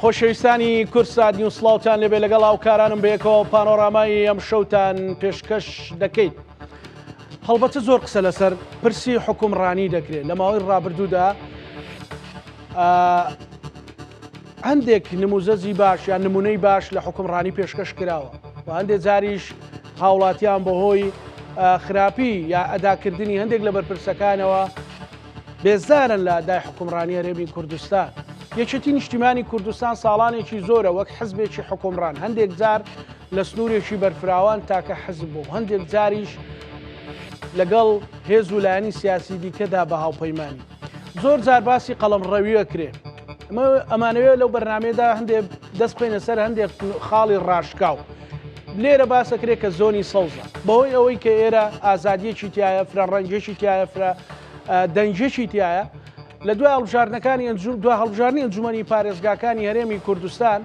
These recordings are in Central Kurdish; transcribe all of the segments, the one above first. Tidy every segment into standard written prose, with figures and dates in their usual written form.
خۆشەویستانی کورسات نیوز سڵاوتان لێبێ لەگەڵ هاوکارانم بەیەکەوە پانۆرامای ئەم شەوتان پێشکەش دەکەیت. هەڵبەتە زۆر قسە لەسەر پرسی حکومڕانی دەکرێت لە ماوەی ڕابردوودا هەندێک نموزەزی باش یان نمونەی باش لە حکومڕانی پێشکەش کراوە و هەندێک جاریش هاوڵاتیان بەهۆی خراپی یا ئەداکردنی هەندێک لە بەرپرسەکانەوە بێزارن لە ئەدای حکومڕانی هەرێمی کوردستان. یەکێتی نیشتیمانی کوردستان ساڵانێکی زۆرە وەک حزبێکی حکومڕان، هەندێک جار لە سنوورێکی بەرفراوان تاکە حزب بوو، هەندێک جاریش لەگەڵ هێز و لایەنی سیاسی دیکەدا بە هاوپەیمانی. زۆر جار باسی قەڵەمڕەویە کرێ. ئەمانەوێت لەو بەرنامەیەدا هەندێک دەست بخۆینە سەر هەندێک خاڵی ڕاشکاو. لێرە باسەکرێت کە زۆنی سەوزە بەهۆی ئەوەی کە ئێرە ئازادیەکی تایە، فرەڕەنجێکی تایە، دەنجێکی تایە. لە دوای هەڵبژاردنەکانی دوای هەڵبژاردننی ئەنجومەنی پارێزگاکانی هەرێمی کوردستان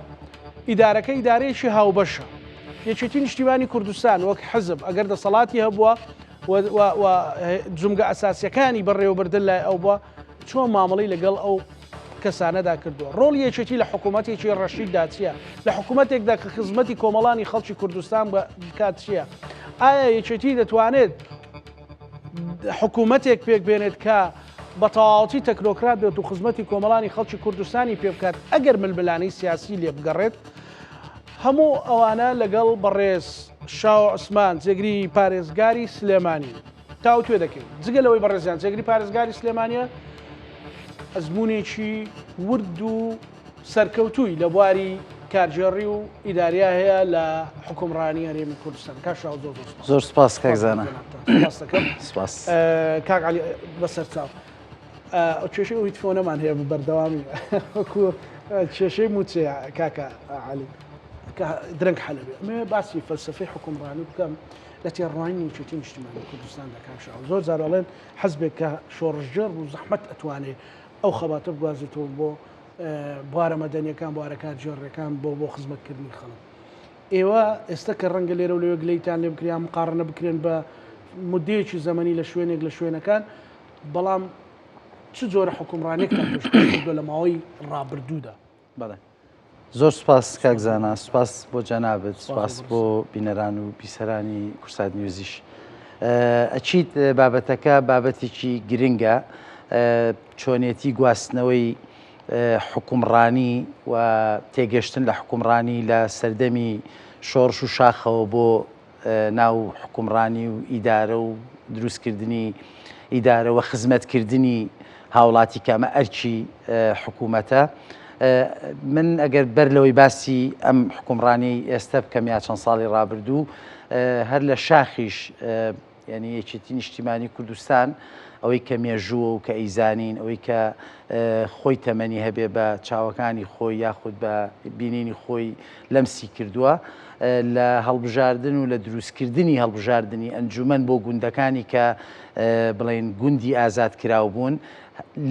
ئیدارەکە ئیدارەیەکی هاوبەشە. یەکێتی نیشتیمانی کوردستان وەک حزب ئەگەر دەسەڵاتی هەبووە جومگە ئەساسیەکانی بەڕێوەبردن لای ئەو بووە، چۆن مامەڵی لەگەڵ ئەو کەسانەدا کردووە. ڕۆڵی یەکێتی لە حکوومەتێکی ڕەشیددا چییە؟ لە حکوومەتێکدا کە خزمەتی کۆمەڵانی خەڵکی کوردستان بکات چییە؟ ئایا یەکێتی دەتوانێت حکوومەتێک پێک بێنێت کە بە تەواوەتی تەکنۆکرات بێت و خزمەتی کۆمەڵانی خەڵکی کوردستانی پێ بکات ئەگەر ململانەی سیاسی لێ بگەڕێت؟ هەموو ئەوانە لەگەڵ بەڕێز شاو عوسمان جێگری پارێزگاری سلێمانی تاوتوێ دەکەین. جگەلەوەی بەڕێزیان جێگری پارێزگاری سلێمانیە ئەزمونێکی ورد و سەرکەوتووی لە بواری کارژێڕی و ئیداریا هەیە لە حکومڕانی هەرێمی کوردستان. کاشاو زۆر سپاس کاکزانە. سپاس کاک عەلی بەسەر چاو. کێشەی ئەوی تفۆنەمان هەیە بەردەوامی وەکو کێشەی موچێ کاکە عەلی درەنگ حەلەبێ. ئەمێ باسی فەلسەفەی حکومڕانی بکەم لە تێڕوانی یەکێتی نیشتیمانی کوردستان دەکاشاو. زۆر جار ئەڵێن حەزبێک کە شۆڕژێر و زەحمەت ئەتوانێت ئەو خەباتە بگوازێتەوە بۆ بوارە مەدەنیەکان، بوارە کارژێڕەکان بۆ خزمەتکردنی خەڵک. ئێوە ئێستا کە ڕەنگە لێرە و لەوێ گلەیتان لێ بکریان مقارنە بکرێن بە مودەیەکی زەمەنی لە شوێنێک لە شوێنەکان، بەڵام چ جۆرە حکومڕانێکتان پێشکەش کردووە لە ماوەی ڕابردوودا؟ بەڵێ زۆر سپاس کاکزانە، سپاس بۆ جەنابەت، سپاس بۆ بینەران و بیسەرانی کورسات نیوزیش. ئەچیت بابەتەکە بابەتێکی گرنگە، چۆنێتی گواستنەوەی حکومڕانی و تێگەشتن لە حکومڕانی لە سەردەمی شۆڕش و شاخەوە بۆ ناو حکومڕانی و ئیدارە و دروستکردنی ئیدارە و خزمەتکردنی هاوڵاتی کامە ئەرکی حکوومەتە. من ئەگەر بەر لەوەی باسی ئەم حکومڕانی ئێستا بکەم یا چەند ساڵی ڕابردوو، هەر لە شاخیش یعنی یەکێتی نیشتیمانی کوردستان ئەوەی کە مێژووە و کە ئەیزانین، ئەوەی کە خۆی تەمەنی هەبێ بە چاوەکانی خۆی یاخود بە بینینی خۆی لەمسی کردووە لە هەڵبژاردن و لە دروستکردنی هەڵبژاردننی ئەنجومەن بۆ گوندەکانی کە بڵێن گوندی ئازاد کراو بوون.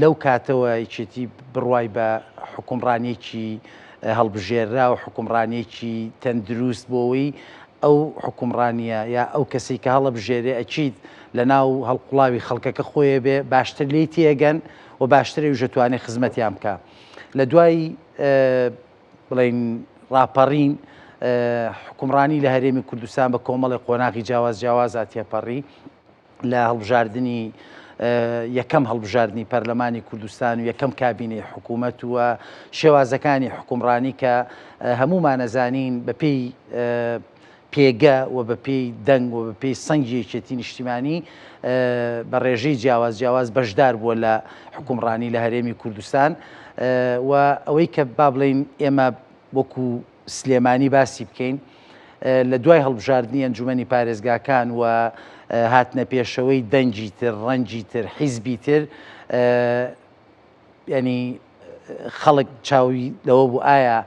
لەو کاتەوە یەکێتی بڕوای بە حکومڕانێکی هەڵبژێررا و حکومڕانێکی تەندروست بۆەوەی ئەو حکومڕانیە یا ئەو کەسێک کە هەڵەبژێرێ ئەچیت لە ناو هەڵقوڵاوی خەڵکەکە خۆیە بێ باشتر لی تێگەن و باشترێ ژەتوانێت خزمەتیان بکە. لە دوای بڵێن ڕاپەڕین حکومڕانی لە هەرێمی کوردستان بە کۆمەڵی قۆناغی جیاواز هاتیەپەڕی لە هەڵبژاردننی یەکەم هەڵبژاردننی پەرلەمانی کوردستان و یەکەم کابینەی حکوومەت وە شێوازەکانی حکومڕانی کە هەمومان ئەزانین بە پێی پێگە و بە پێی دەنگ و بە پێی سەنگی یەکێتی نیشتیمانی بە ڕێژەی جیاواز بەشدار بووە لە حکومڕانی لە هەرێمی کوردستان. و ئەوەی کە با بڵێن ئێمە وەکو سلێمانی باسی بکەین لە دوای هەڵبژاردننی ئەنجومەنی پارێزگاکان و هاتنە پێشەوەی دەنجی تر، ڕەنجی تر، حیزبی تر، ینی خەڵک چاوی لەوە بوو ئایا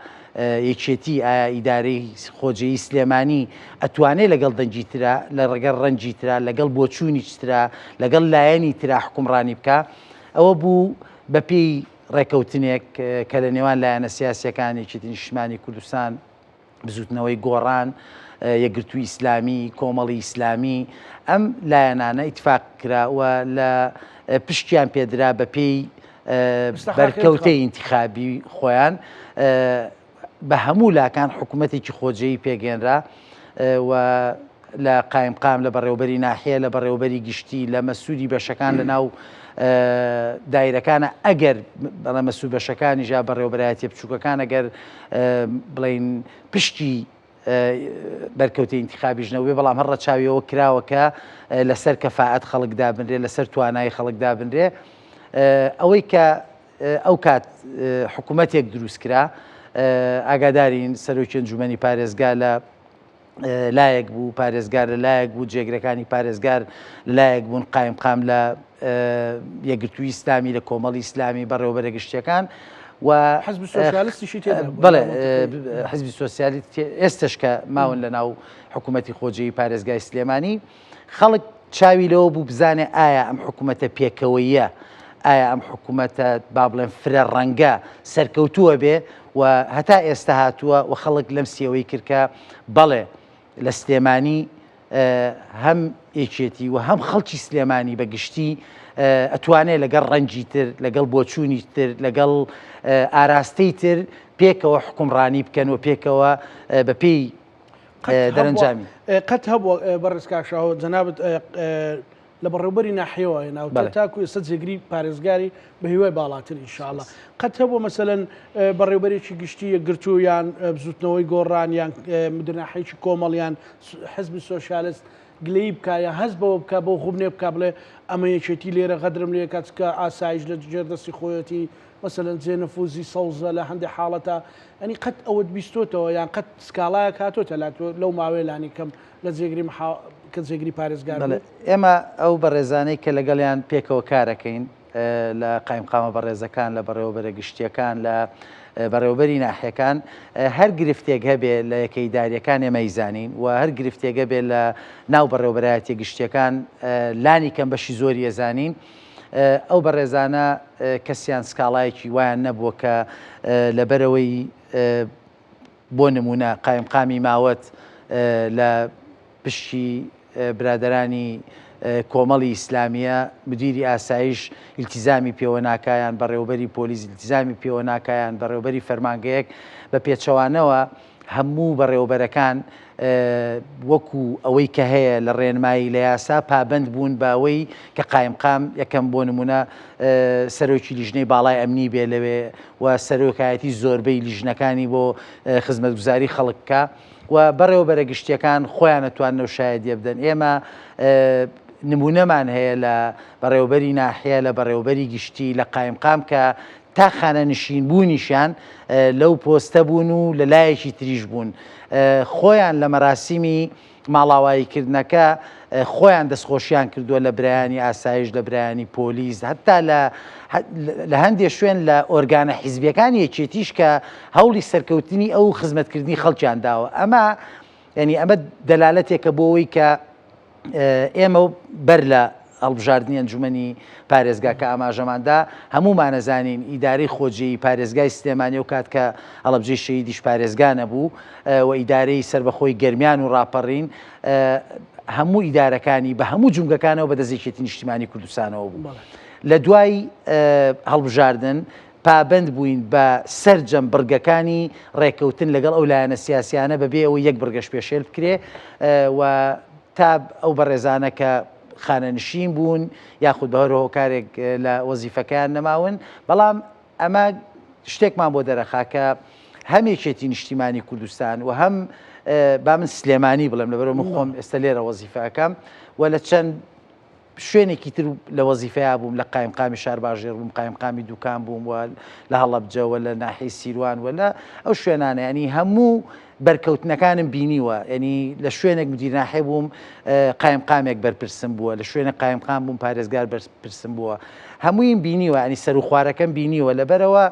یەکێتی ئایا ئیدارەی خۆجێی سلێمانی ئەتوانێت لەگەڵ دەنجی ترا، لە ڕێگەڵ ڕەنجی ترا، لەگەڵ بۆچوونی ترا، لەگەڵ لایەنی ترا حکومڕانی بکە. ئەوە بوو بە پێی ڕێکەوتنێک کە لە نێوان لایەنە سیاسیەکانی یەکێتی نیشتیمانی کوردستان بزوتنەوەی گۆڕان، یەکگرتووی ئیسلامی، کۆمەڵی ئیسلامی، ئەم لایەنانە ئیتفاق کراوە لە پشتیان پێدرا بە پێی بەرکەوتەی ئینتیخابی خۆیان بە هەموو لاکان حکوومەتێکی خۆجێی پێگەێنرا و لە قایمقام لە بەڕێوەبەری ناحیە لە بەڕێوەبەری گشتی لە مەسوودی بەشەکان لە ناو دایرەکانە ئەگەر بەڵێ مەسوود بەشەکانی ژا بەڕێوەبەرایەتی بچووکەکان ئەگەر بڵین پشتی بەرکەوتەی ئینتیخابیژنەوەی بەڵام هەر ڕەچاویەوە کراوەکە لەسەر کەفاعەت خەڵکدا بنرێ لەسەر توانایی خەڵکدا بنرێ ئەوەی کە ئەو کات حکوومەتێک دروستکرا ئاگادارین سەرۆکی ئەنجومەنی پارێزگا لە لایەک بوو پارێزگار لە لایەک بوو جێگرەکانی پارێزگار لایەک بوون قایمقام لە یەکگرتووی ئیسلامی لە کۆمەڵی ئیسلامی بەڕێوەبەرە گشتیەکان و حزب سۆسیالیستیشی تێدا بڵێ حزبی سۆسیالیست ئێستش کە ماون لە ناو حکوومەتی خۆجێی پارێزگای سلێمانی خەڵک چاوی لەوە بوو بزانێ ئایا ئەم حکوومەتە پێکەوەیە ئایا ئەم حکوومەتە با بڵێن فرە ڕەنگە سەرکەوتووە بێ و هەتا ئێستا هاتووە و خەڵک لەم سیەوەی کردکە بەڵێ لە سلێمانی هەم ئێکێتی و هەم خەڵکی سلێمانی بەگشتی ئەتوانێت لەگەڵ ڕەنجی تر لەگەڵ بۆچوونی تر لەگەڵ ئاراستەی تر پێکەوە حکومڕانی بکەن و پێکەوە بەپێی دەرەنجامی قەت هەبووە بەڕێزکاشاوە جەنابەت لە بەڕێوەبەری ناحیەوە هێناوە تاکو ئێستا جێگری پارێزگاری بە هیوای باڵاتر ئینشاءڵڵا قەت هەبووە مەسەلەن بەڕێوەبەرێکی گشتی یەکگرتوو یان بزوتنەوەی گۆڕان یان مدرناحیەکی کۆمەڵیان حزبی سۆسیالیست گلەی بکە یا هەست بەوە بکە بۆ خوبنێ بکە بڵێ ئەمە یەکێتی لێرە غەدرم لێ کاتکە ئاسایش لە جێردەستی خۆیەتی مەسەلەن جێنەفوزی سەوزە لە هەندێک حاڵەتە ئەنی قەت ئەوەت بیستۆتەوە یان قەت سکاڵایە کاتۆتە لەو ماوەیەلانی کەم لە جێگری کە جێگری پارێزگار ئێمە ئەو بەڕێزانەی کە لەگەڵیان پێکەوە کارەکەین لە قایمقامە بەڕێزەکان لە بەڕێوەبەرە گشتیەکان لە بەڕێوەبەری ناحیەکان هەر گرفتێک هەبێ لە یەکەیداریەکان ئێمە ئیزانین و هەر گرفتێک هەبێ لە ناو بەڕێوەبەرایەتی گشتیەکان لانی کەم بەشی زۆری ئەزانین ئەو بەڕێزانە کەسیان سکاڵایەکی وایان نەبووە کە لەبەرەوەی بۆ نمونە قایمقامی ماوەت لە پشتی برادەرانی کۆمەڵی ئیسلامیە مدیری ئاسایش ئیلتیزامی پێوە ناکایان بەڕێوەبەری پۆلیس ئیلتیزامی پێوە ناکایان بەڕێوەبەری فەرمانگەیەک بە پێچەوانەوە هەموو بەڕێوەبەرەکان وەکو ئەوەی کە هەیە لە ڕێنمایی لە یاسا پابند بوون بە ئەوەی کە قایمقام یەکەم بۆ نمونە سەرۆکی لیژنەی باڵای ئەمنی بێ لەوێ و سەرۆکایەتی زۆربەی لیژنەکانی بۆ خزمەتگوزاری خەڵککە و بەڕێوەبەرە گشتیەکان خۆیان نەتوانن و شایەدیە بدەن ئێمە نمونەمان هەیە لە بەڕێوەبەری ناحیە لە بەڕێوەبەری گشتی لە قایمقام کە تا خانە نشین بوونیشان لەو پۆستە بوون و لە لایەکی تریش بوون خۆیان لە مەراسیمی ماڵاواییکردنەکە خۆیان دەستخۆشیان کردووە لە برایانی ئاسایش لە برایانی پۆلیس هەتا لە هەندێک شوێن لە ئۆرگانە حیزبیەکانی یەکێتیش کە هەوڵی سەرکەوتنی ئەو خزمەتکردنی خەڵکیان داوە ئەمە ینی ئەمە دەلالەتێکە بۆ ئەوەی کە ئێمە بەر لە هەڵبژاردننی ئەنجومەنی پارێزگاکە ئاماژەماندا هەمومان نەزانین ئیدارەی خۆجێی پارێزگای سلێمانی و کات کە هەڵەبجێی شەیدیش پارێزگانە بوو و ئیدارەی سربەخۆی گەرمیان و ڕاپەڕین هەموو ئیدارەکانی بە هەموو جونگەکانەوە بە دەستێکێتی نیشتیمانی کوردستانەوە بوو لە دوای هەڵبژاردن پابند بووین بە سەرجەم بڕگەکانی ڕێکەوتن لەگەڵ ئەو لایەنە سیاسیانە بەبێ ئەوە یەک بڕگەش پێشێل بکرێ و تا ئەو بەڕێزانە کە خانەنشین بوون یاخود بەهۆر هۆکارێک لە وەزیفەکەیان نەماون بەڵام ئەمە شتێکمان بۆ دەرەخا کە هەمێکێتی نیشتیمانی کوردستان و هەم با من سلێمانی بڵێم لەبەرەوە من خۆم ئێستا لێرە وەزیفەکەم و لە چەند شوێنێکی تر لە وەزیفەیە بووم لە قایمقامی شارباژێر بووم قایمقامی دوکان بووم و لە هەڵەبجەوە لە ناحیەی سیروان ولا ئەو شوێنانە ینی هەموو بەرکەوتنەکانم بینیوە ینی لە شوێنێک مدیر ناحیە بووم قایمقامێک بەرپرسم بووە لە شوێنە قایمقام بووم پارێزگار بەرپرسم بووە هەموویم بینیوە ینی سەر و خوارەکەم بینیوە لەبەرەوە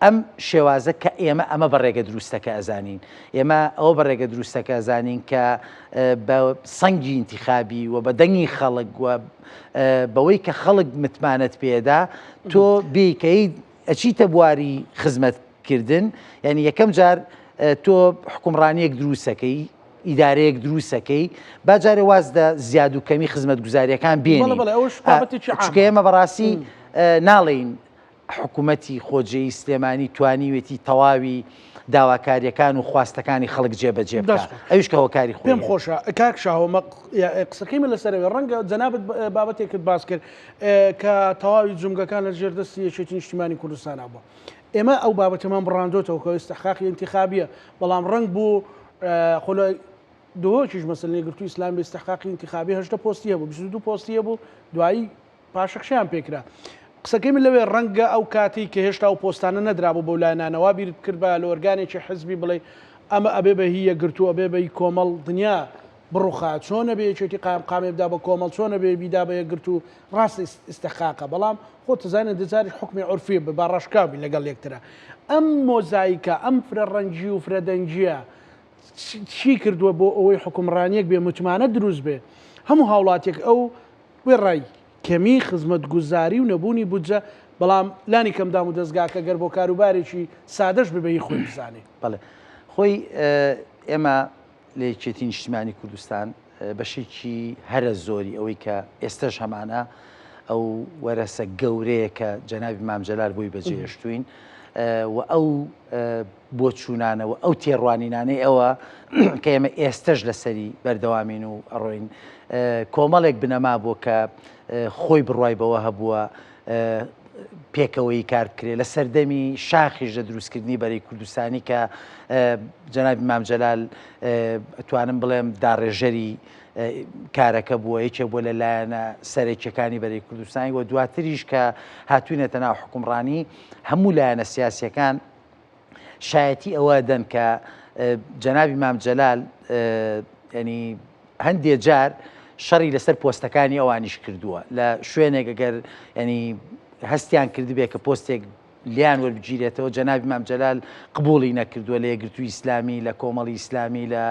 ئەم شێوازە کە ئێمە ئەمە بە ڕێگە دروستەکە ئەزانین ئێمە ئەوە بە ڕێگە دروستەکە ئەزانین کە بە سەنگی ئینتیخابی و بە دەنگی خەڵک و بەوەی کە خەڵک متمانەت پێدا تۆ بێکەی ئەچیتە بواری خزمەتکردن یعنی یەکەم جار تۆ حکومڕانیەک دروستەکەی ئیدارەیەک دروستەکەی باجارێ وازدە زیاد و کەمی خزمەتگوزاریەکان بێنی چکە ئێمە بەڕاستی ناڵین حکوومەتی خۆجێی سلێمانی توانیوێتی تەواوی داواکاریەکان و خواستەکانی خەڵک جێبەجێ بکات ئەوش کە هۆکاری خۆی پێم خۆشە کاک شاهۆمە قسەکەیمە لەسەرەوەی ڕەنگە جەنابەت بابەتێکت باس کرد کە تەواوی جومگەکان لە ژێردەستی یەکێتی نیشتیمانی کوردستان بووە ئێمە ئەو بابەتەمان بڕاندۆتەوە کە ئیستحقاقی انتخابیە بەڵام ڕنگ بوو خۆلای دۆکیش مەسەلەی یەکگرتووی ئیسلامی بە استحقاقی انتخابی 8 پۆستیە بوو 22 پۆستیە بوو دوایی پاشەخشیان پێکرا قسەکەی لەوێ ڕەنگە ئەو کاتی کە هێشتا و پۆستانە نەدرابوو بەو لایەنانەوە بیرت کرد بە لە ئۆرگانێکی حزبی بڵێ ئەمە ئەبێ بە هی یەکگرتووە ئەبێ بە کۆمەڵ دنیا بڕوخات چۆنە بێ یەکێتی قامێ بدا بە کۆمەڵ چۆنە بێ بیدا بە یەکگرتوو ڕاست استحقاقە بەڵام خۆ تزانێت دەجاری حکمی عورفی بە باڕاشکاوی لەگەڵ یەکترە ئەم مۆزاییکە ئەم فرە ڕەنجی و فرەدەنجیە چی کردووە بۆ ئەوەی حکومڕانیەک بێ متمانە دروست بێ هەموو هاوڵاتێک ئەو وێ ڕای کەمی خزمەت گوزاری و نەبوونی بودجە بەڵام لانی کەمدام و دەستگاکە گەر بۆ کاروبارێکی سادەش ببێی خۆی بزانێ بەڵێ خۆی ئێمە لە یەکێتی نیشتیمانی کوردستان بەشێکی هەرە زۆری ئەوەی کە ئێستش هەمانە ئەو وەرەسە گەورەیە کە جەنابی مام جەلال بۆی بەجێهێشتوین و ئەو بۆچوونانەوە ئەو تێڕوانینانەی ئەوە کە ئێمە ئێستش لەسەری بەردەوامین و ئەڕۆین کۆمەڵێک بنەما بۆ کە خۆی بڕوای بەوە هەبووە پێکەوەی کار بکرێت لە سەردەمی شاخیش لە دروستکردنی بەرەی کوردستانی کە جەنابی مام جەلال ئەتوانم بڵێم داڕێژەری کارەکە بووە یەکێک بۆ لەلایەنە سەرێکیەکانی بەرەی کوردستانی و دواتریش کە هاتوونێتە ناو حکومڕانی هەموو لایەنە سیاسیەکان شایەتی ئەوە دەن کە جەنابی مام جەلال ینی هەندێک جار شەڕی لەسەر پۆستەکانی ئەوانیش کردووە لە شوێنێک ئەگەر ینی هەستیان کردبێ کە پۆستێک لیان وەربگیرێتەوە جەنابی مام جەلال قبوڵی نەکردووە لە یەکگرتووی ئیسلامی لە کۆمەڵی ئیسلامی لە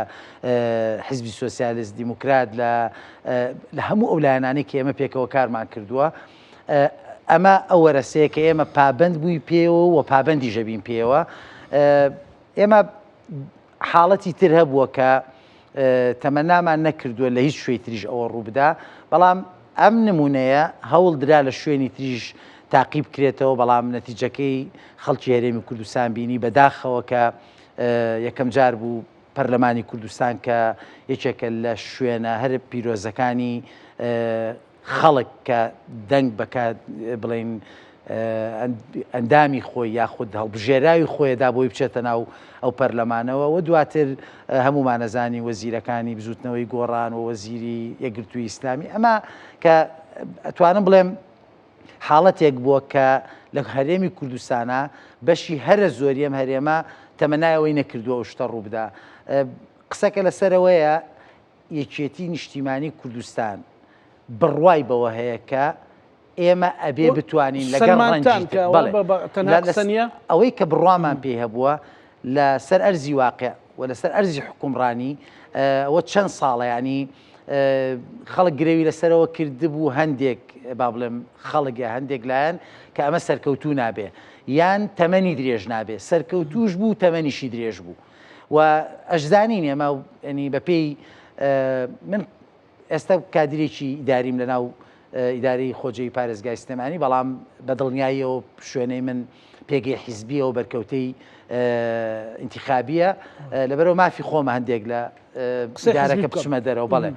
حیزبی سۆسیالیست دیموکرات لە هەموو ئەو لایەنانەی کە ئێمە پێکەوە کارمان کردووە ئەمە ئەو وەرەسەیە کە ئێمە پابند بووی پێوە و پابندی ژەبین پێوە ئێمە حاڵەتی تر هەبووە کە تەمەنامان نەکردووە لە هیچ شوێی تریش ئەوە ڕوو بدا بەڵام ئەم نمونەیە هەوڵ درا لە شوێنی تریش تاقیب بکرێتەوە بەڵام نەتیجەکەی خەڵکی هەرێمی کوردستان بینی بەداخەوە کە یەکەم جار بوو پەرلەمانی کوردستان کە یەکێکە لە شوێنە هەر پیرۆزەکانی خەڵک کە دەنگ بەکات بڵێن ئەندامی خۆی یاخود هەڵبژێراوی خۆیدا بۆی بچێتە ناو ئەو پەرلەمانەوە و دواتر هەمومانەزانی وەزیرەکانی بزوتنەوەی گۆڕان و وەزیری یەکگرتووی ئیسلامی ئەمە کە ئەتوانم بڵێم حاڵەتێک بووە کە لە هەرێمی کوردستانە بەشی هەرە زۆری ئەم هەرێمە تەمەنایەوەی نەکردووە و شتە ڕووبدا قسەکە لەسەرەوەیە یەکێتی نیشتیمانی کوردستان بڕوای بەوە هەیە کە ئێمە ئەبێ بتوانین لەگەڵ ڕەنجی ئەوەی کە بڕوامان پێی هەبووە لە سەر ئەرزی واقع و لەسەر ئەرزی حکومڕانی ئەوە چەند ساڵە ینی خەڵک گرێوی لەسەرەوە کردبوو هەندێک با بڵێم خەڵگە هەندێک لایەن کە ئەمە سەرکەوتوو نابێ یان تەمەنی درێژ نابێ سەرکەوتوش بوو تەمەنیشی درێژ بوو و ئەشزانین ئێمە ینی بەپێی من ئێستا کادرێکی ئیداریم لە ناو ئیداری خۆجەی پارێزگای سلێمانی بەڵام بەدڵنیاییەوە شوێنەی من پێگەی حیزبیەوە بەرکەوتەی ئینتیخابیە لەبەرەوە مافی خۆمە هەندێک لە دارەکە بچمە دەرەوە بەڵێ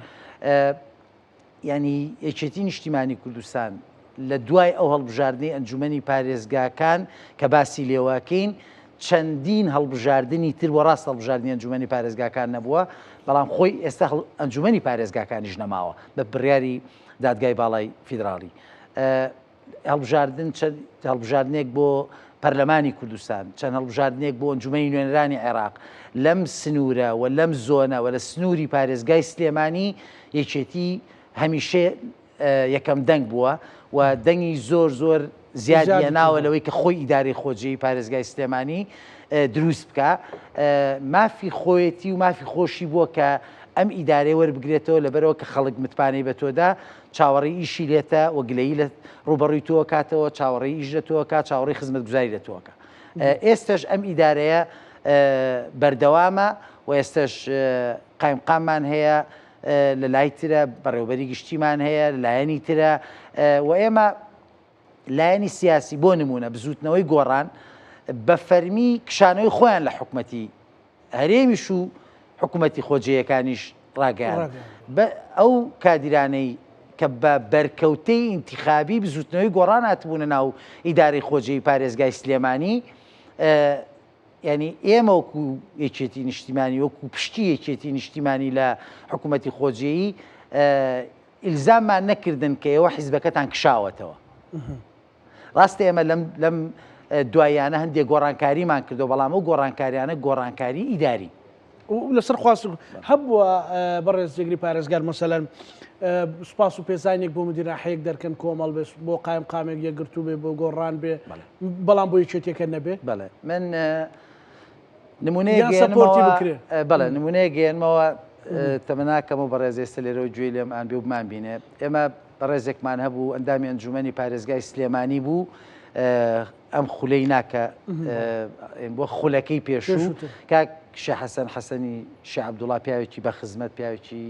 ینی یەکێتی نیشتیمانی کوردستان لە دوای ئەو هەڵبژاردنەی ئەنجومەنی پارێزگاکان کە باسی لێواکەین چەندین هەڵبژاردننی تر وە ڕاست هەڵبژاردننی ئەنجومەنی پارێزگاکان نەبووە بەڵام خۆی ئێستا ئەنجومەنی پارێزگاکانیش نەماوە بە بڕیاری دادگای باڵای فیدراڵی هەڵبژاردنێک بۆ پەرلەمانی کوردستان چەند هەڵبژاردنێک بۆ ئەنجومەنی نوێنەرانی عێراق لەم سنوورە و لەم زۆنە و لە سنووری پارێزگای سلێمانی یەکێتی هەمیشە یەکەم دەنگ بووە و دەنگی زۆر زۆر زیادیە ناوە لەوەی کە خۆی ئیداری خۆجێی پارێزگای سلێمانی دروست بکە مافی خۆیەتی و مافی خۆشی بووە کە ئەم ئیدارەی وەربگرێتەوە لەبەرەوە کە خەڵک متپانەی بە تۆدا چاوەڕێی ئیشی لێتە وەگلەیی لە ڕوبەڕووی تۆ کاتەوە چاوەڕێی ئیش لە تۆکە چاوەڕێی خزمەت گوزاری لە تۆکە ئێستش ئەم ئیدارەیە بەردەوامە و ئێستش قایمقاممان هەیە لە لای ترە بەڕێوەبەری گشتیمان هەیە لە لایەنی ترە و ئێمە لایەنی سیاسی بۆ نمونە بزوتنەوەی گۆڕان بە فەرمی کشانەوەی خۆیان لە حکوومەتی هەرێمیش و حکوومەتی خۆجەیەکانیش ڕاگەیان ئەو کادیرانەی کە بە بەرکەوتەی ئینتیخابی بزوتنەوەی گۆڕان هاتبوونە ناو ئیدارەی خۆجێی پارێزگای سلێمانی ینی ئێمە وەکو یەکێتی نیشتیمانی وەکو پشتی یەکێتی نیشتیمانی لە حکوومەتی خۆجێیی ئیلزاممان نەکردن کە ئێوە حیزبەکەتان کشاوەتەوە. ڕاستی ئێمە لەم دوایانە هەندێک گۆڕانکاریمان کردو بەڵام ئەو گۆڕانکاریانە گۆڕانکاری ئیداری لەسەر خواست هەبووە بەڕێز جێگری پارێزگار مەسەلەن سوپاس و پێزانێک بۆ مدیرناحەیەک دەرکەن کۆمەڵ بێ بۆ قایم قامێک یەکگرتوو بێ بۆ گۆڕان بێ بەڵام بۆ یەکێتیەکە نەبێ بەڵێ من نمونەیە گەێنمەوە تەمەناکەم و بەڕێز ئێستا لێرەوە گوێی لێم ئان بێ و بمان بینێ ئێمە بەڕێزێکمان هەبوو ئەندامی ئەنجومەنی پارێزگای سلێمانی بوو ئەم خولەی ناکە بۆ خولەکەی پێشوو کاک شێخ حەسەن حەسەنی شێخ عەبدوڵڵا پیاوێکی بە خزمەت پیاوێکی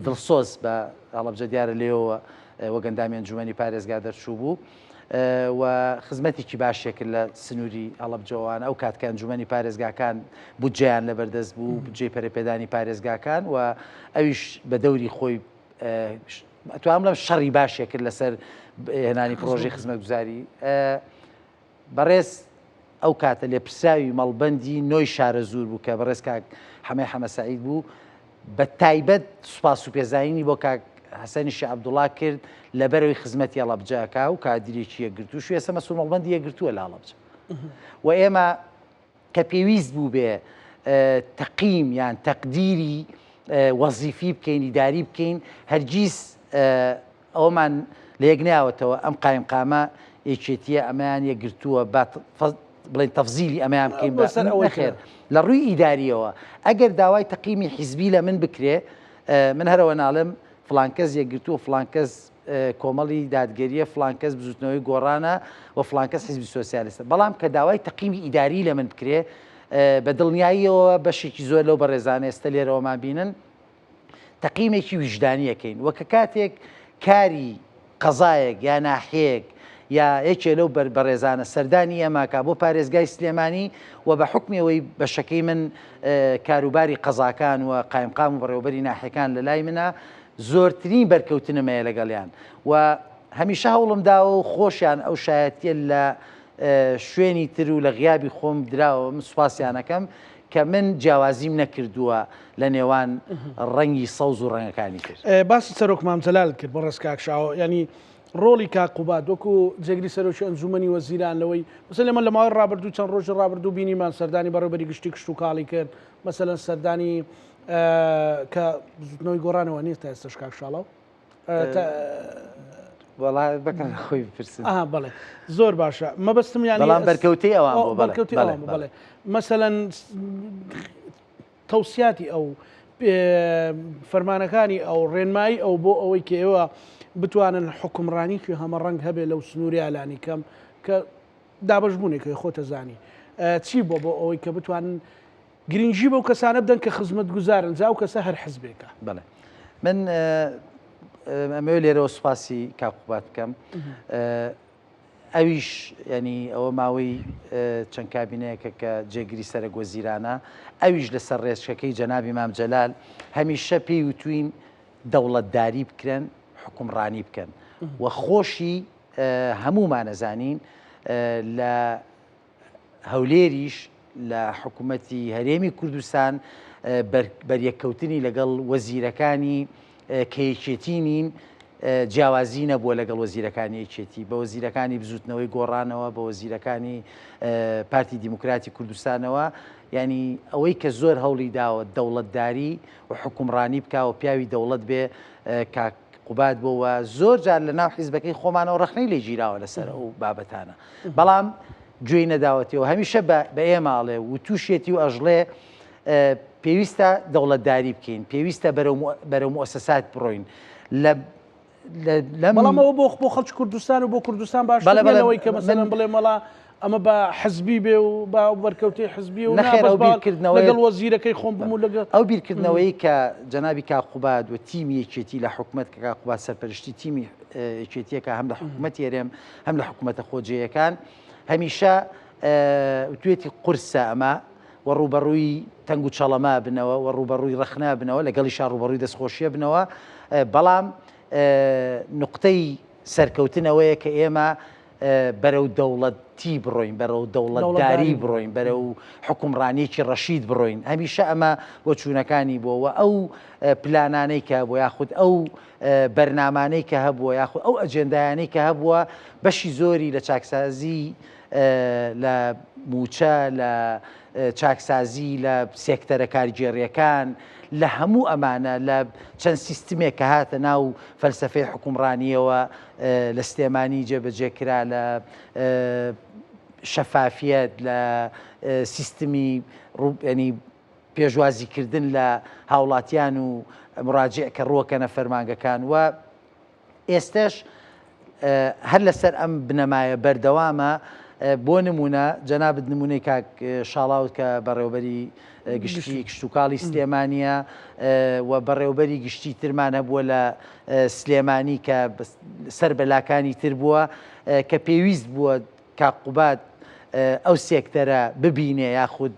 دڵسۆز بە هەڵەبجە دیارە لێەوە وەک ئەندامی ئەنجومەنی پارێزگا دەرچوو بوو و خزمەتێکی باشێکرد لە سنووری هەڵەبجەوانە ئەو کاتکە ئەنجومەنی پارێزگاکان بودجێیان لەبەردەست بوو بودجێی پەرەپێدانی پارێزگاکان و ئەویش بە دەوری خۆی ئەتوانم لەم شەڕی باشێک کرد لەسەر هێنانی پرۆژەی خزمەتگوزاری بەڕێز ئەو کاتە لێپرساوی مەڵبەندی نۆی شارە زوور بوو کە بەڕێز کاک حەمەی حەمەسەعید بوو بە تایبەت سوپاس و پێزانینی بۆ کاک حەسەنی شێخ عەبدوڵڵا کرد لەبەرەوەی خزمەتی هەڵەبجەکە و کادیرێکی یەکگرتوو شو ئێستا مەسوول مەڵبەندی یەکگرتووە لە هەڵەبجە و ئێمە کە پێویست بوو بێ تەقیم یان تەقدیری وەزیفی بکەین ئیداری بکەین هەرگیز ئەومان لە یەک ناوەتەوە ئەم قایم قامە یەکێتیە ئەمەیان یەکگرتووە بڵێن تەفزیلی ئەمەیان بکەین بەخێر لە ڕووی ئیداریەوە ئەگەر داوای تەقیمی حیزبی لە من بکرێ من هەرەوە ناڵم فلانکەس یەکگرتووە فلانکەس کۆمەڵی دادگەریە فلانکەس بزوتنەوەی گۆڕانە و فلانکەس حیزبی سۆسیالیستە بەڵام کە داوای تەقیمی ئیداری لە من بکرێ بە دڵنیاییەوە بەشێکی زۆر لەو بەڕێزانە ئێستا لێرەوەمان بینن تەقیمێکی ویژدانیەکەین وەکە کاتێک کاری قەزایەک یا ناحەیەک یا یەکێ لەو بەڕێزانە سەردانی ئەماکە بۆ پارێزگای سلێمانی و بە حکمیەوەی بەشەکەی من کاروباری قەزاکان و قایمقام و بەڕێوەبەری ناحەکان لە لای منە زۆرترین بەرکەوتنمەیە لەگەڵیان و هەمیشە هەوڵم داوە و خۆشیان ئەو شایەتیە لە شوێنی تر و لە غیابی خۆم دراوە من سوپاسیانەکەم کە من جیاوازیم نەکردووە لە نێوان ڕەنگی سەوز و ڕەنگەکانی کرد. باسی سەرۆک مامجەلال کرد بە ڕێز کاکشاوە ینی ڕۆڵی کاقوبات وەکو جێگری سەرۆکی ئەنجومەنی وەزیران لەوەی مەسەلەن لە ماوەی ڕابردوو چەند ڕۆژی ڕابردوو بینیمان سەردانی بەڕێوەبەری گشتی کشت و کاڵی کرد مەسەلەن سەردانی کە زوتنەوەی گۆڕانەوە نیست تا ئێستاش کاکشاڵاو وەڵای بەکەن خۆی بپرسن بەڵێ زۆر باشە مەبەستم یانی بەڵام بەرکەوتەی ئەوان بۆ بەرکەوتی ئەوان بڵێ مەسەلەن تەوسیاتی ئەو فەرمانەکانی ئەو ڕێنمایی ئەو بۆ ئەوەی کە ئێوە بتوانن حکومڕانیکی هەمە ڕەنگ هەبێ لەو سنووری ئالانی کەم کە دابەشبوونێکی خۆتە زانی چی بۆ ئەوەی کە بتوانن گرنگجی بەو کەسانە بدەن کە خزمەت گوزارن جا و کەسە هەر حزبێکە بڵێ من ئەمەوێ لێرەوە سوپاسی کاقوبات بکەم ئەویش ینی ئەوە ماوەی چەند کابینەیەکە کە جێگیری سەرۆک وەزیرانە ئەویش لەسەر ڕێچکەکەی جەنابی مامجەلال هەمیشە پێی وتوین دەوڵەتداری بکرێن حکومڕانی بکەن و خۆشی هەمومان نەزانین لە هەولێریش لە حکوومەتی هەرێمی کوردستان بەریەککەوتنی لەگەڵ وەزیرەکانی کە یەکێتی نین جیاوازی نەبووە لەگەڵ وەزیرەکانی یەکێتی بە وەزیرەکانی بزوتنەوەی گۆڕانەوە بە وەزیرەکانی پارتی دیموکراتی کوردستانەوە ینی ئەوەی کە زۆر هەوڵی داوە دەوڵەتداری و حکومڕانی بکاوە پیاوی دەوڵەت بێ کاقوبات بۆەوە زۆر جار لە ناو حیزبەکەی خۆمانەوە ڕخنەی لێ گیراوە لەسەر ئەو بابەتانە بەڵام گوێی نەداوەتەوە هەمیشە بە ئێماڵێ و تووشێتی و ئەژڵێ پێویستە دەوڵەتداری بکەین پێویستە بەرەو مؤسسات بڕۆین بەڵامەوە بۆ خەڵکی کوردستان و بۆ کوردستان باشەوەی کە مەسەلەن بڵێ مەڵا ئەمە بە حزبی بێ و با بەرکەوتەی حزبی و لەگەڵ وەزیرەکەی خۆم بم و لەگەڵ ئەو بیرکردنەوەی کە جەنابی کاقوباد و تیمی یەکێتی لە حکوومەت کە کاقوباد سەرپەرشتی تیمی یەکێتیەکە هەم لە حکوومەتی هەرێم هەم لە حکوومەتە خۆجێیەکان هەمیشە توێتی قورسە ئەمە و ڕوبەڕووی تەنگ و چەڵەما بنەوە و ڕوبەڕووی ڕەخنا بنەوە لەگەڵی شار ڕوبەڕووی دەستخۆشیە بنەوە بەڵام نقطەی سەرکەوتنەوەیە کە ئێمە بەرەو دەوڵەتی بڕۆین بەرەو دەوڵەتداری بڕۆین بەرەو حکومڕانیەکی ڕەشید بڕۆین هەمیشە ئەمە بۆ چوونەکانی بۆەوە ئەو پلانانەی کە بۆ یاخود ئەو بەرنامانەی کە هەبووە یاخود ئەو ئەجێندایانەی کە هەبووە بەشی زۆری لە چاکسازی لە موچە لە چاکسازی لە سێکتەرە کاریگێڕیەکان لە هەموو ئەمانە لە چەند سیستمێک کە هاتە ناو فەلسفەی حکومڕانیەوە لە سلێمانی جێبەجێکرا لە شەفافیەت لە سیستمی ینی پێشوازیکردن لە هاوڵاتیان و مراجع کە ڕووەکەنە فەرمانگەکان و ئێستش هەر لەسەر ئەم بنەمایە بەردەوامە بۆ نمونە جەنابەت نمونەی کاک شاڵاوت کە بەڕێوەبەری گشتی کشتتوکاڵی سلێمانیە و بەڕێوەبەری گشتی ترمان هەبووە لە سلێمانی کە سەر بەلاکانی تر بووە کە پێویست بووە کاقوبات ئەو سێکتەرە ببینێ یاخود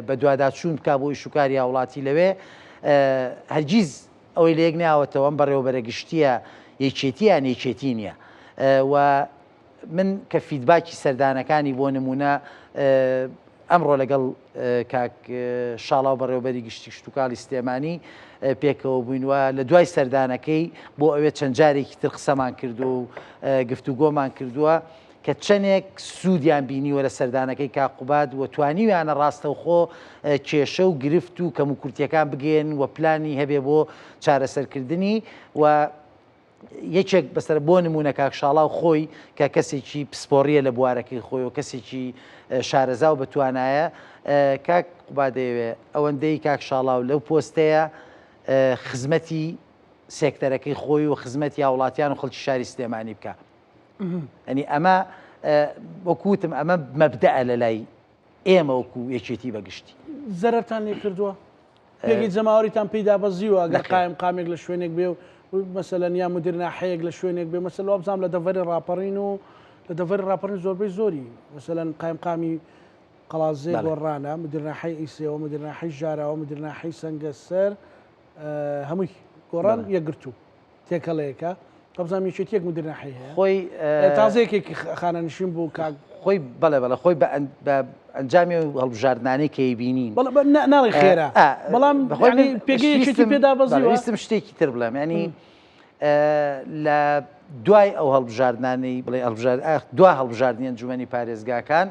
بە دوواداچوون بکە بۆ ئیشوکاری هاوڵاتی لەوێ هەرگیز ئەوەی لە یەک ناوەتەوە ئەم بەڕێوەبەرە گشتیە یەکێتیان یەکێتی نییە و من کە فیدباکی سەردانەکانی بۆ نمونە ئەمڕۆ لەگەڵ کاک شاڵاو بەڕێوەبەری گشتی کشتتوکاڵی سلێمانی پێکەوە بووینەوە لە دوای سەردانەکەی بۆ ئەوێ چەند جارێکی تر قسەمان کردو و گفتوگۆمان کردووە کە چەندێک سوودیان بینیوە لە سەردانەکەی کاقوباد و توانیویانە ڕاستەوخۆ کێشە و گرفت و کەم و کورتیەکان بگەن و پلانی هەبێ بۆ چارەسەرکردنی و یەکێک بەسەر بۆ نمونە کاک شاڵاو خۆی کە کەسێکی پسپۆڕیە لە بوارەکەی خۆی و کەسێکی شارەزا و بەتوانایە کاک قوبادەوێ ئەوەندەی کاک شاڵاو لەو پۆستەیە خزمەتی سێکتەرەکەی خۆی و خزمەتی هاوڵاتیان و خەڵکی شاری سلێمانی بکە ئەنی ئەمە وەکوتم ئەمە مەبدەئە لە لای ئێمە وەکو یەکێتی بەگشتی زەرەرتان لێ کردووە پێگەی جەماوەریتان پێیدا بەزیوە ئەگەر قامێک لە شوێنێک بێ و مەسەلەن یا مدیر ناحەیەک لە شوێنێک بێ مەسەلە بزانام لە دەڤەری ڕاپەڕین و لە دەڤەری ڕاپەڕین زۆربەی زۆری مەسەلەن قایمقامی قەڵازێ گۆڕانە مدیر ناحەی ئیسێەوە مدیر ناحەی ژاراوە مدیر ناحەی سەنگەسەر هەمووی گۆڕان یەکگرتو تێکەڵەیەکە قبزانام یەکێتیەک مدیر ناحەی هەیە خۆی تازەیەکێکی خانەنشین بوو کاک خۆی بەڵێ خۆی بە ئەنجامی هەڵبژاردنانەی کە بینین ناڵی خێرا بەڵام پێگەی یەکێتی پێدا بەزیوە ویستم شتێکی تر بڵێم ینی لە دوای ئەو هەڵبژاردنانەی بڵێ دوای هەڵبژاردننی ئەنجومەنی پارێزگاکان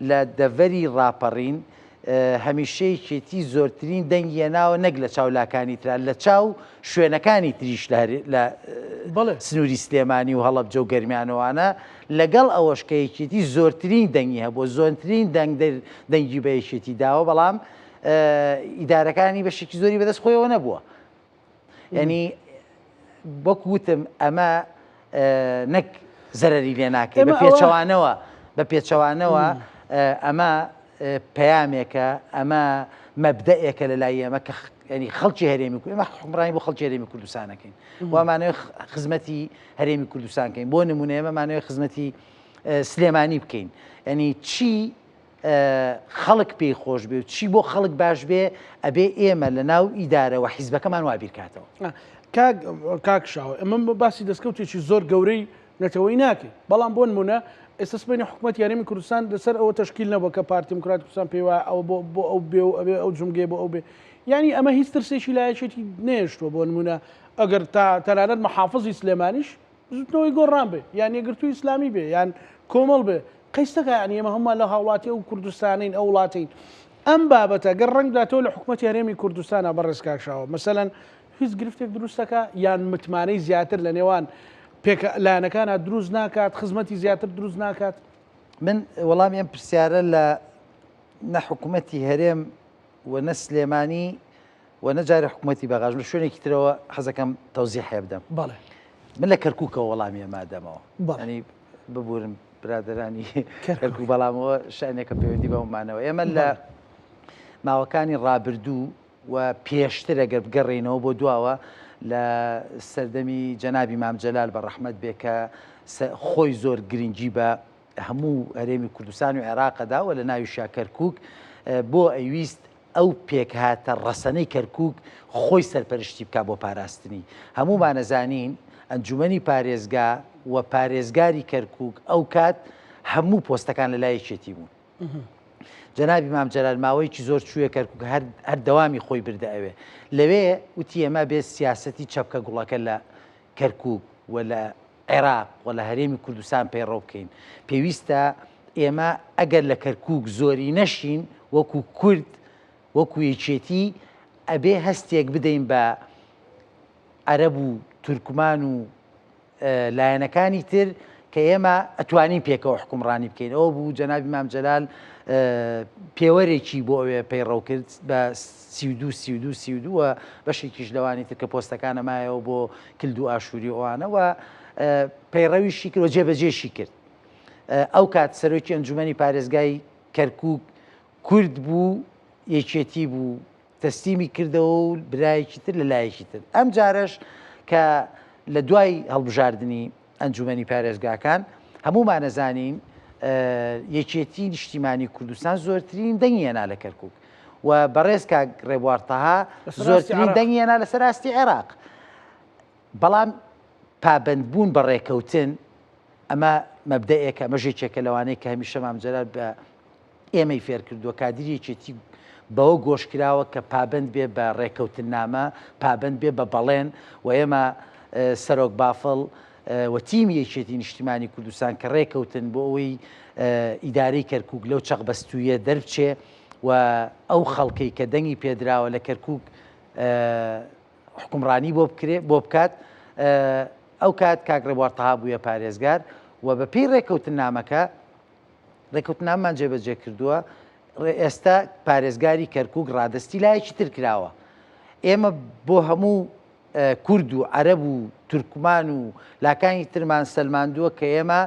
لە دەڤەری ڕاپەڕین هەمیشەیەکێتی زۆرترین دەنگیە ناوە نەک لە چاولاکانی تران لە چاو شوێنەکانی تریش لە سنووری سلێمانی و هەڵەبجە و گەرمیانەوانە لەگەڵ ئەوەشکەیەکێتی زۆرترین دەنگی هەبووە زۆرترین دەنگی بە یەکێتی داوە بەڵام ئیدارەکانی بەشێکی زۆری بەدەست خۆیەوە نەبووە ینی وەکوتم ئەمە نەک زەرەری لێ ناکەی بە پێچەوانەوە ئەمە پەیامێکە ئەمە مەبدەئێکە لە لای ئێمە کە ینی خەڵکی هەرێمی ئێمە حکومڕانی بۆ خەڵکی هەرێمی کوردستانەکەین وامانەوەی خزمەتی هەرێمی کوردستانکەین بۆ نمونە ئێمەمانەوەی خزمەتی سلێمانی بکەین ینی چی خەڵک پێی خۆش بێ و چی بۆ خەڵک باش بێ ئەبێ ئێمە لە ناو ئیدارەوە حیزبەکەمان وابیرکاتەوە کاک شاوە ئەمە باسی دەستکەوتێکی زۆر گەورەی نەتەوەی ناکەین بەڵام بۆ نمونە ئێستا سبەینی حکوومەت یاریمی کوردستان لەسەر ئەوە تەشکیل نەبووە کە پارتی دموکراتی کوردستان پێیوە ئەو بۆ ئەو بێ و ئەبێ ئەو جمگێ بۆ ئەو بێ ینی ئەمە هیچ ترسێکی لایەکێتی نێشتووە بۆ نمونە ئەگەر تەنانەت محافظی سلێمانیش زودنەوەی گۆڕان بێ یان یەکگرتووی ئیسلامی بێ یان کۆمەڵ بێ قەیستەکە ینی ئێمە هەمومان لە هاوڵاتی و کوردستانین ئەو وڵاتین ئەم بابەتە گەر ڕەنگداتەوە لە حکوومەتی هەرێمی کوردستانە بەڕێز کاکشاوە مەسەلەن هیچ گرفتێک دروستەکە یان متمانەی زیاتر لە نێوان لایەنەکانە دروست ناکات خزمەتی زیاتر دروست ناکات من وەڵامی ئەم پرسیارە لە نەحکوومەتی هەرێم و نە سلێمانی و نەجارە حکوومەتی بەغاژ لە شوێنێکی ترەوە حەزەکەم تەوزیح هەیە بدەم بەڵێ من لە کەرکووکەوە وەڵامی ئەمادەمەوە ینی ببورم برادرانی کەرکوو بەڵامەوە شانێکە پەیوەندی بەمانەوە ئێمە لە ماوەکانی ڕابردوو و پێشتر ئەگەر بگەڕێنەوە بۆ دواوە لە سەردەمی جەنابی مام جەلال بە ڕەحمەت بێ کە خۆی زۆر گرنگی بە هەموو هەرێمی کوردستان و عێراقەدا و لە ناویشا کەرکووک بۆ ئەویست ئەو پێکهاتە ڕەسەنەی کەرکووک خۆی سەرپەرشتی بکە بۆ پاراستنی هەمومان نەزانین ئەنجومەنی پارێزگا و پارێزگاری کەرکووک ئەو کات هەموو پۆستەکان لە لایەکێتی بوون جەنابی مام جەلال ماوەیەکی زۆر چوویە کەرکووک هەر دەوامی خۆی بردە ئەوێ لەوێ وتی ئێمە بێ سیاسەتی چەپکە گوڵەکە لە کەرکووک و لە عێراق و لە هەرێمی کوردستان پەیڕەو بکەین پێویستە ئێمە ئەگەر لە کەرکووک زۆری نەشین وەکو کورد وەکو یەکێتی ئەبێ هەستێک بدەین بە عەرەب و تورکمان و لایەنەکانی تر کە ئێمە ئەتوانین پێکەوە حکومڕانی بکەین ئەوە بوو جەنابی مام جەلال پێوەرێکی بۆ ئەوێ پەیڕەو کرد بە 32 و بەشێکیش لەوانی تر کە پۆستەکانە مایەوە بۆ کلد و ئاشووری ئەوانەوە پەیڕەویشی کرد و جێبەجێشی کرد ئەو کات سەرۆکی ئەنجومەنی پارێزگای کەرکووک کورد بوو یەکێتی بوو تەسلیمی کردەوە و برایەکی تر لە لایەکی تر ئەم جارش کە لە دوای هەڵبژاردننی ئەنجومەنی پارێزگاکان هەمومان نەزانین یەکێتی نیشتیمانی کوردستان زۆرترین دەنگی هێنا لە کەرکووک و بەڕێز کاک ڕێبوارتەها زۆرترین دەنگی هێنا لە سەراستی عێراق بەڵام پابەندبوون بە ڕێکەوتن ئەمە مەبدەئێکە مەژێکێکە لەوانەیە کە هەمیشە مام جەلال بە ئێمەی فێر کردووە کادری یەکێتی بەوە گۆشکراوە کە پابند بێ بە ڕێکەوتن نامە پابند بێ بە بەڵێن و ئێمە سەرۆک بافڵ و تیمی یەکێتی نیشتیمانی کوردستان کە ڕێکەوتن بۆ ئەوەی ئیدارەی کەرکووک لەو چەقبەستویە دەربچێ و ئەو خەڵکەی کە دەنگی پێدراوە لە کەرکووک حکومڕانی بۆ بکات ئەو کات کاک ڕێبوارتەها بوویە پارێزگار و بە پێی ڕێکەوتن نامەکە ڕێکەوتن ناممان جێبەجێ کردووە ئێستا پارێزگاری کەرکووک ڕادستی لایەکی تر کراوە ئێمە بۆ هەموو کورد و عەرەب و تورکمان و لاکانی ترمان سەلماندووە کە ئێمە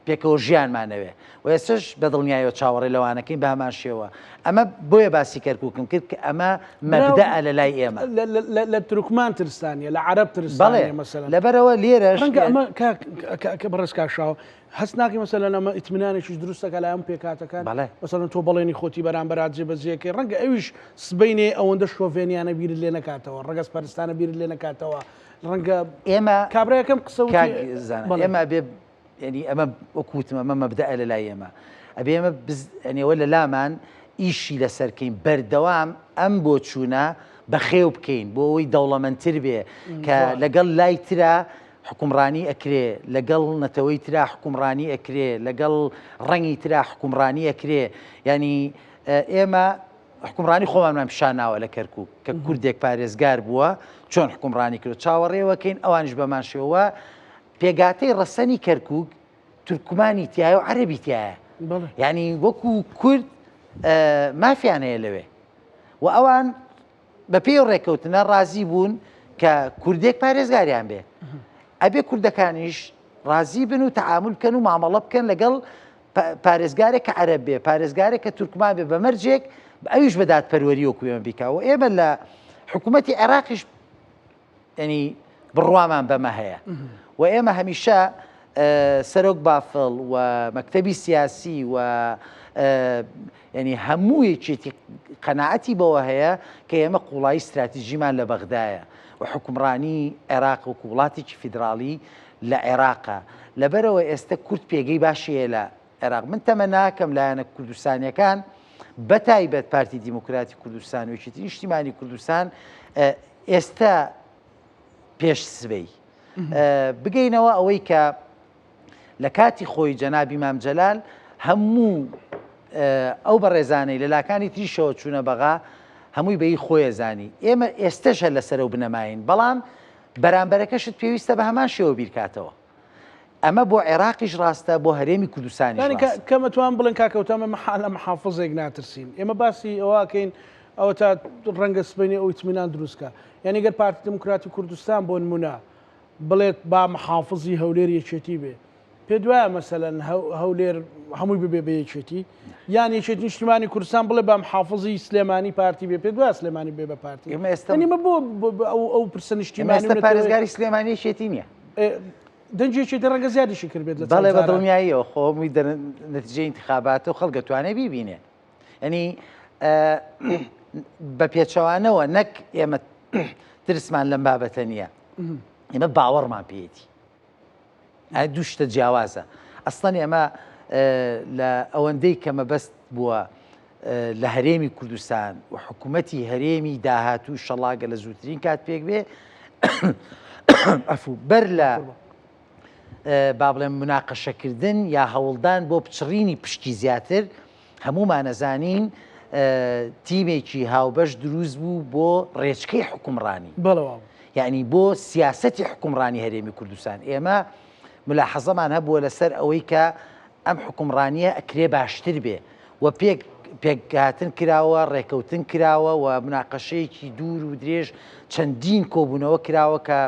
پێکەوە ژیانمانەوێ و ئێستش بەدڵنیایەوە چاوەڕێ لەوانەکەین بە هەمان شێوە ئەمە بۆیە باسی کەرکووکم کرد کە ئەمە مەبدەئە لە لای ئێمە لە تورکمان ترستانیە لە عەرەب ترستانیە مەسەلەن لەبەرەوە لێرەش ڕەنگە ئەمە کە بەڕێز کاکشاوە هەست ناکەی مەسەلەن ئەمە ئیتمینانێکیش دروستەکە لە ئەم پێکاتەکان مەسەلەن تۆ بەڵێنی خۆتی بەرامبەرات جێبەجێکەی ڕەنگە ئەویش سبەینێ ئەوەندە شۆڤێنیانە بیرت لێ نەکاتەوە ڕەگەز پەرستانە بیرت لێ نەکاتەوە ڕەنگە ئێمە کابراەکەم قسە ئێمە بێ ینی ئەمە وەکوتم ئەمە مەبدەئە لە لای ئێمە ئەبێ ئێمە ئەنێوە لە لامان ئیشی لەسەرکەین بەردەوام ئەم بۆ چوونە بەخێو بکەین بۆ ئەوەی دەوڵەمەندتر بێ کە لەگەڵ لای ترا حکومڕانی ئەکرێ لەگەڵ نەتەوەی ترا حکومڕانی ئەکرێ لەگەڵ ڕەنگی ترا حکومڕانی ئەکرێ ینی ئێمە حکومڕانی خۆمانمان پیشاناوە لە کەرکووک کە کوردێک پارێزگار بووە چۆن حکومڕانی کرد چاوەڕێوەکەین ئەوانش بەمان شێوە پێگاتەی ڕەسەنی کەرکووک تورکمانی تایە و عەرەبی تایە ینی وەکو کورد مافیانەیە لەوێ و ئەوان بە پێی ڕێکەوتنە ڕازی بوون کە کوردێک پارێزگاریان بێ ئەبێ کوردەکانیش ڕازی بن و تەعامل بکەن و مامەڵە بکەن لەگەڵ پارێزگارێک کە عەرەب بێ پارێزگارێک کە تورکمان بێ بە مەرجێک ئەویش بەدات پەروەری وەکو ئێمە بیکاوە ئێمە لە حکوومەتی عێراقیش ینی بڕوامان بەمە هەیە و ئێمە هەمیشە سەرۆک بافڵ و مەکتەبی سیاسی و ینی هەموو یەکێتی قەناعەتی بەوە هەیە کە ئێمە قوڵایی استراتیژیمان لە بەغدایە و حکومڕانی عێراق و وڵاتێکی فیدراڵی لە عێراقە لەبەرەوە ئێستا کورد پێگەی باشیە لە عێراق من تەمە ناکەم لایەنە کوردستانیەکان بەتایبەت پارتی دیموکراتی کوردستان و یەکێتی نیشتیمانی کوردستان ئێستا پێش سبەی بگەینەوە ئەوەی کە لە کاتی خۆی جەنابی مام جەلال هەموو ئەو بەڕێزانەی لە لاکانی تریشەوە چوونە بەغا هەمووی بەی خۆیە زانی ئێمە ئێستەشە لەسەر و بنەماین بەڵام بەرامبەرەکەشت پێویستە بە هەمان شێوە بیرکاتەوە ئەمە بۆ عێراقیش ڕاستە بۆ هەرێمی کوردستانی کەمەتوان بڵێن کاکەوتەمە لە محافظێک ناترسین ئێمە باسی ئەوەکەین ئەوە تا ڕەنگە سبەینێ ئەو ئیتمینان دروستکە یعنی گەر پارتی دموکراتی کوردستان بۆ نمونە بڵێت با محافظی هەولێر یەکێتی بێ پێ دوایە مەسەلەن هەولێر هەمووی ببێ بە یەکێتی یان یەکێتی نیشتیمانی کوردستان بڵێ بە محافظی سلێمانی پارتی بێ پێ دوای سلێمانی بێ بە پارتی ئەمە بۆ ئەو پرسە نیشتیمانی پارێزگاری سلێمانی یەکێتی نییە دەنجێکی ڕەنگە زیادیشی کرد بێت لە بەڵێ بە دڵنیاییەوە خۆمی نەتیجەی انتخاباتە و خەڵک دەتوانێت بیبینێ ینی بە پێچەوانەوە نەک ئێمە ترسمان لەم بابەتە نییە ئێمە باوەڕمان پێێتی دوو شتە جیاوازە ئەسڵەن ئێمە لە ئەوەندەی کە مەبەست بووە لە هەرێمی کوردستان و حکوومەتی هەرێمی داهاتوو شەڵاگە لە زووترین کات پێک بێ ئەفوو بەر لە با بڵێن مناقەشەکردن یا هەوڵدان بۆ پچڕینی پشتی زیاتر هەمومان نەزانین تیمێکی هاوبەش دروست بوو بۆ ڕێچکەی حکومڕانی بەڵەوە یعنی بۆ سیاسەتی حکومڕانی هەرێمی کوردستان ئێمە ملاحەزەمان هەبووە لەسەر ئەوەی کە ئەم حکومڕانیە ئەکرێ باشتر بێ و پێکهاتن کراوە ڕێکەوتن کراوە و مناقەشەیەکی دوور و درێژ چەندین کۆبوونەوە کراوە کە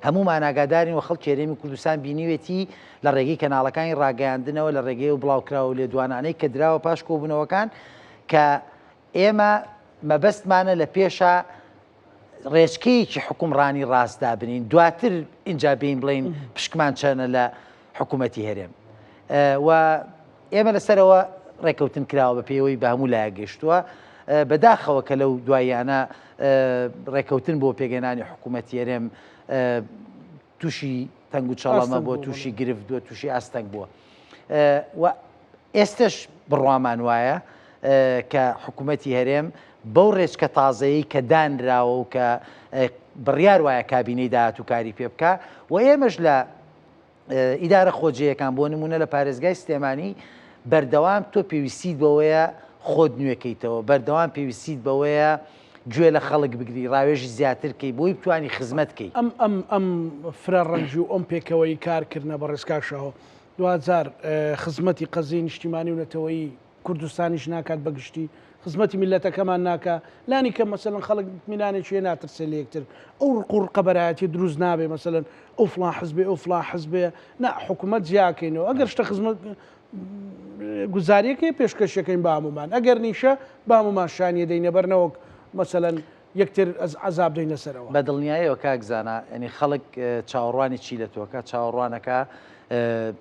هەمومان ئاگادارین و خەڵکی هەرێمی کوردستان بینیوێتی لە ڕێگەی کەناڵەکانی ڕاگەیاندنەوە لە ڕێگەی و بڵاوکراوە و لێدوانانەی کە دراوە پاش کۆبوونەوەکان کە ئێمە مەبەستمانە لە پێشە ڕێچکەیەکی حکومڕانی ڕاستدا بنین دواتر اینجا بین بڵین پشکمان چەنە لە حکوومەتی هەرێم و ئێمە لەسەرەوە ڕێکەوتن کراوە بە پێوەی بە هەموو لایە گەشتووە بەداخەوە کە لەو دوایانە ڕێکەوتن بۆ پێگەێنانی حکوومەتی هەرێم تووشی تەنگ و چاڵەمە بۆ تووشی گرفت بووە تووشی ئاستەنگ بووە و ئێستش بڕوامان وایە کە حکوومەتی هەرێم بەو ڕێچکە تازەیە کە دانراوە و کە بڕیار وایە کابینەی داهات و کاری پێ بکە و ئێمەش لە ئیدارە خۆجەیەکان بۆ نمونە لە پارێزگای سلێمانی بەردەوام تۆ پێویستیت بەوەیە خۆت نوێکەیتەوە بەردەوام پێویستیت بەوەیە گوێ لە خەڵک بگری ڕاوێژی زیاترکەی بۆی بتوانی خزمەتکەی ئەم فرە ڕەنجی و ئەم پێکەوەی کارکردنە بە ڕێزکاشەوە 2000 خزمەتی قەزی نیشتیمانی و نەتەوەیی کوردستانیش ناکات بەگشتی خزمەتی میلەتەکەمان ناکە لانی کە مەسەلەن خەڵک میلانێکیێ ناترسێ لە یەکتر ئەو قوڕقە بەرایەتی دروست نابێ مەسەلەن ئەو فڵان حزبێ ئەو فڵان حزبێ نا حکوومەت جیاکەینەوە ئەگەر شتە خزمەت گوزاریەکەی پێشکەشەکەین بە هەمومان ئەگەر نیشە بە هەمومان شانیە دەینەبەرنەوە مەسەلەن یەکتر عەزاب دەینە سەرەوە بە دڵنیاییەوە کاکزانە ینی خەڵک چاوەڕوانی چی لە تۆکە چاوەڕوانەکە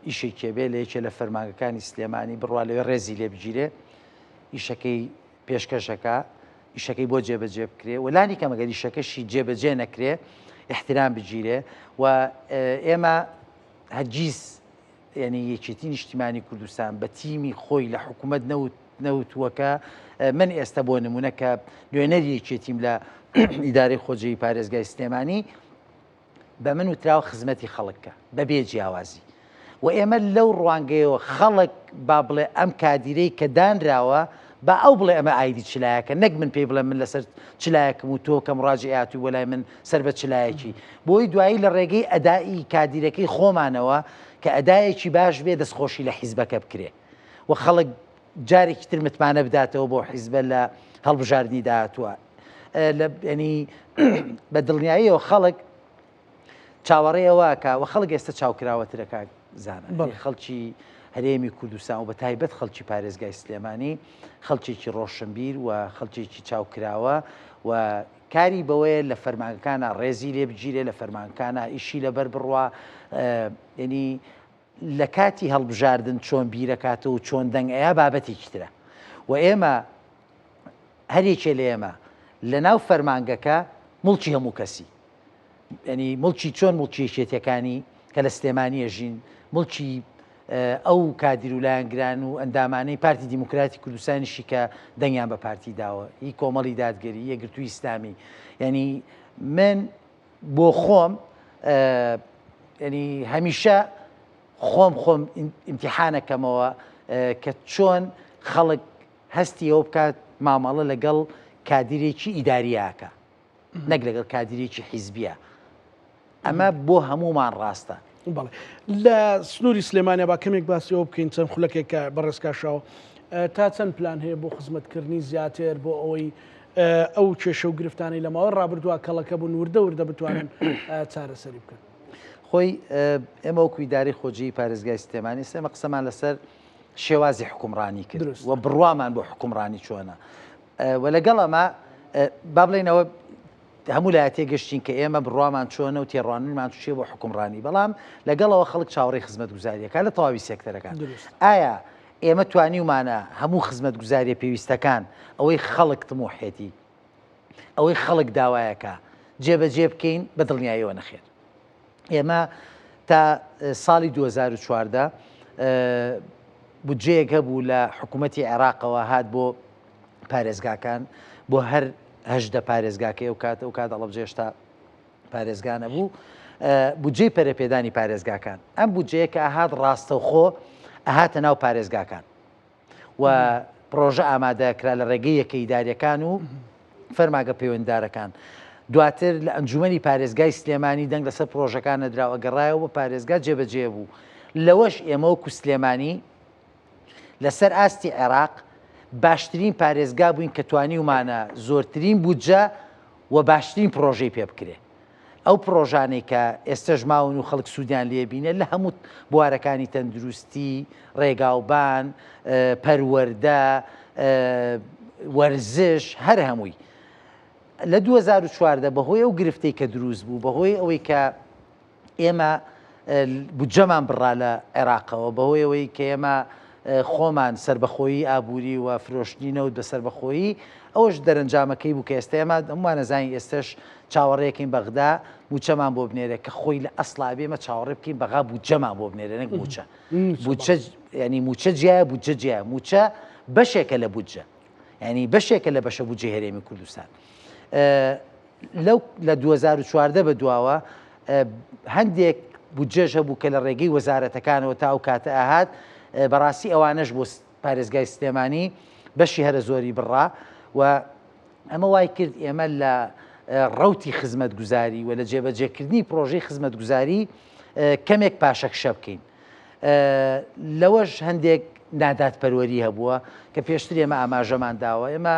ئیشێکێ بێ لە یەکێ لە فەرمانگەکانی سلێمانی بڕوا لەوێ ڕێزی لێ بگیرێ ئیشەکەی پێشکەشەکە ئیشەکەی بۆ جێبەجێ بکرێ و لانی کە مەگەر ئیشەکەشی جێبەجێ نەکرێ احترام بگیرێ و ئێمە هەرگیز ینی یەکێتی نیشتیمانی کوردستان بە تیمی خۆی لە حکوومەت نەوتووەکە من ئێستا بۆ نمونە کە نوێنەری یەکێتیم لە ئیدارەی خۆجەیی پارێزگای سلێمانی بە من وتراوە خزمەتی خەڵکە بە بێ جیاوازی و ئێمە لەو ڕوانگەیەوە خەڵک با بڵێ ئەم کادیرەی کە دانراوە بە ئەو بڵێ ئەمە ئایدی چلایەکە نەک من پێی بڵێ من لەسەر چلایەکەم و تۆ کەم ڕاجعاتی وەلای من سەر بە چلایەکی بۆی دوایی لە ڕێگەی ئەدایی کادیرەکەی خۆمانەوە کە ئەدایەکی باش بێ دەستخۆشی لە حیزبەکە بکرێ و خەڵک جارێکی تر متمانە بداتەوە بۆ حیزبە لە هەڵبژاردننی داهاتووە ینی بە دڵنیاییەوە خەڵک چاوەڕێەوە کە و خەڵک ئێستا چاوکراوەترەکە زانە خەڵکی هەرێمی کوردستان و بە تایبەت خەڵکی پارێزگای سلێمانی خەڵکێکی ڕۆشنبیر و خەڵکێکی چاوکراوە و کاری بەوەیە لە فەرمانەکانە ڕێزی لێ بگیرێ لە فەرمانکانە ئیشی لەبەر بڕوا ینی لە کاتی هەڵبژاردن چۆن بیرەکاتەوە و چۆن دەنگ ئەیە بابەتێکی ترە و ئێمە هەرێکێ لە ئێمە لە ناو فەرمانگەکە مڵکی هەموو کەسی ینی مڵکی چۆن مڵکیشێتەکانی کە لە سلێمانی ژین مڵکی ئەو کادیر و لایەنگران و ئەندامانەی پارتی دیموکراتی کوردستانیشی کە دەنگیان بە پارتی داوە هی کۆمەڵی دادگەری یەکگرتووی ئیسلامی ینی من بۆ خۆم ینی هەمیشە خۆم ئیمتیحانەکەمەوە کە چۆن خەڵک هەستی ئەو بکات مامەڵە لەگەڵ کادیرێکی ئیداریاکە نەک لەگەڵ کادیرێکی حیزبیە ئەمە بۆ هەمومان ڕاستە بەڵێ لە سنووری سلێمانیا با کەمێک باسیەوە بکەین چەند خولەکێکە بەڕێزکاشەوە تا چەند پلان هەیە بۆ خزمەتکردنی زیاتر بۆ ئەوەی ئەو کێشە و گرفتانەی لەماوە ڕابردووە کەڵەکە بوون وردە بتوانن چارەسەری بکەن. خۆی ئێمە وەکو ئیداری خۆجی پارێزگای سلێمانی ئێمە قسەمان لەسەر شێوازی حکومڕانی کرد و بڕوامان بۆ حکومڕانی چۆنە و لەگەڵ ئەمە با بڵێنەوە هەموو لای تێگەشتین کە ئێمە بڕوامان چۆنە و تێڕوانینمان تووشێ بۆ حکومڕانی بەڵام لەگەڵەوە خەڵک چاوەڕێی خزمەت گوزاریەکە لە تەواوی سێکتەرەکان ئایا ئێمە توانیومانە هەموو خزمەت گوزاریە پێویستەکان ئەوەی خەڵک تموحێتی ئەوەی خەڵک داوایەکە جێبەجێ بکەین بە دڵنیاییەوە نەخێر. ئێمە تا ساڵی 2014 بودجەیەک هەبوو لە حکوومەتی عێراقەوە هات بۆ پارێزگاکان بۆ هەر هەژدە پارێزگاکە و کاتە و کات دەڵەبجێشتا پارێزگانە بوو بودجەی پەرەپێدانی پارێزگاکان ئەم بودجەیە کە ئاهات ڕاستەوخۆ ئەهاتە ناو پارێزگاکان و پرۆژە ئامادەکرا لە ڕێگەی یەکە ئیداریەکان و فەرماگە پەیوەنددارەکان دواتر لە ئەنجومەنی پارێزگای سلێمانی دەنگ لەسەر پرۆژەکان نەدراوە گەڕایەوە بە پارێزگا جێبەجێ بوو لەوەش ئێمە وەکو سلێمانی لەسەر ئاستی عێراق باشترین پارێزگا بووین کە توانیومانە زۆرترین بودجە و باشترین پرۆژەی پێ بکرێ ئەو پرۆژانەی کە ئێستەش ماون و خەڵک سوودیان لێبینێ لە هەموو بوارەکانی تەندروستی ڕێگاوبان پەروەردە وەرزش هەر هەمووی لە 2014 بەهۆی ئەو گرفتەی کە دروست بوو بەهۆی ئەوەی کە ئێمە بودجەمان بڕا لە عێراقەوە بەهۆی ئەوەی کە ئێمە خۆمان سربەخۆیی ئابووری و فرۆشتنی نەوت بە سربەخۆیی ئەوەش دەرەنجامەکەی بوو کە ئێستا ئێمە هەمووان نەزانین ئێستش چاوەڕێەکەین بەغدا بودجەمان بۆ بنێرە کە خۆی لە ئەسڵا بێمە چاوەڕێ بکەین بەغا بودجەمان بۆ بنێرە نەک موچە ینی موچە جیایە بودجە جیایە موچە بەشێکە لە بودجە ینی بەشێکە لە بەشە بودجە هەرێمی کوردستان لەو لە 2014 بە دواوە هەندێک بودجەش هەبوو کە لە ڕێگەی وەزارەتەکانەوە تا ئەو کاتە ئاهات بەڕاستی ئەوانەش بۆ پارێزگای سلێمانی بەشی هەرە زۆری بڕا و ئەمە وای کرد ئێمە لە ڕەوتی خزمەت گوزاری و لە جێبەجێکردنی پرۆژەی خزمەت گوزاری کەمێک پاشەکشە بکەین لەوەش هەندێک نادادپەروەری هەبووە کە پێشتر ئێمە ئاماژەمان داوە ئێمە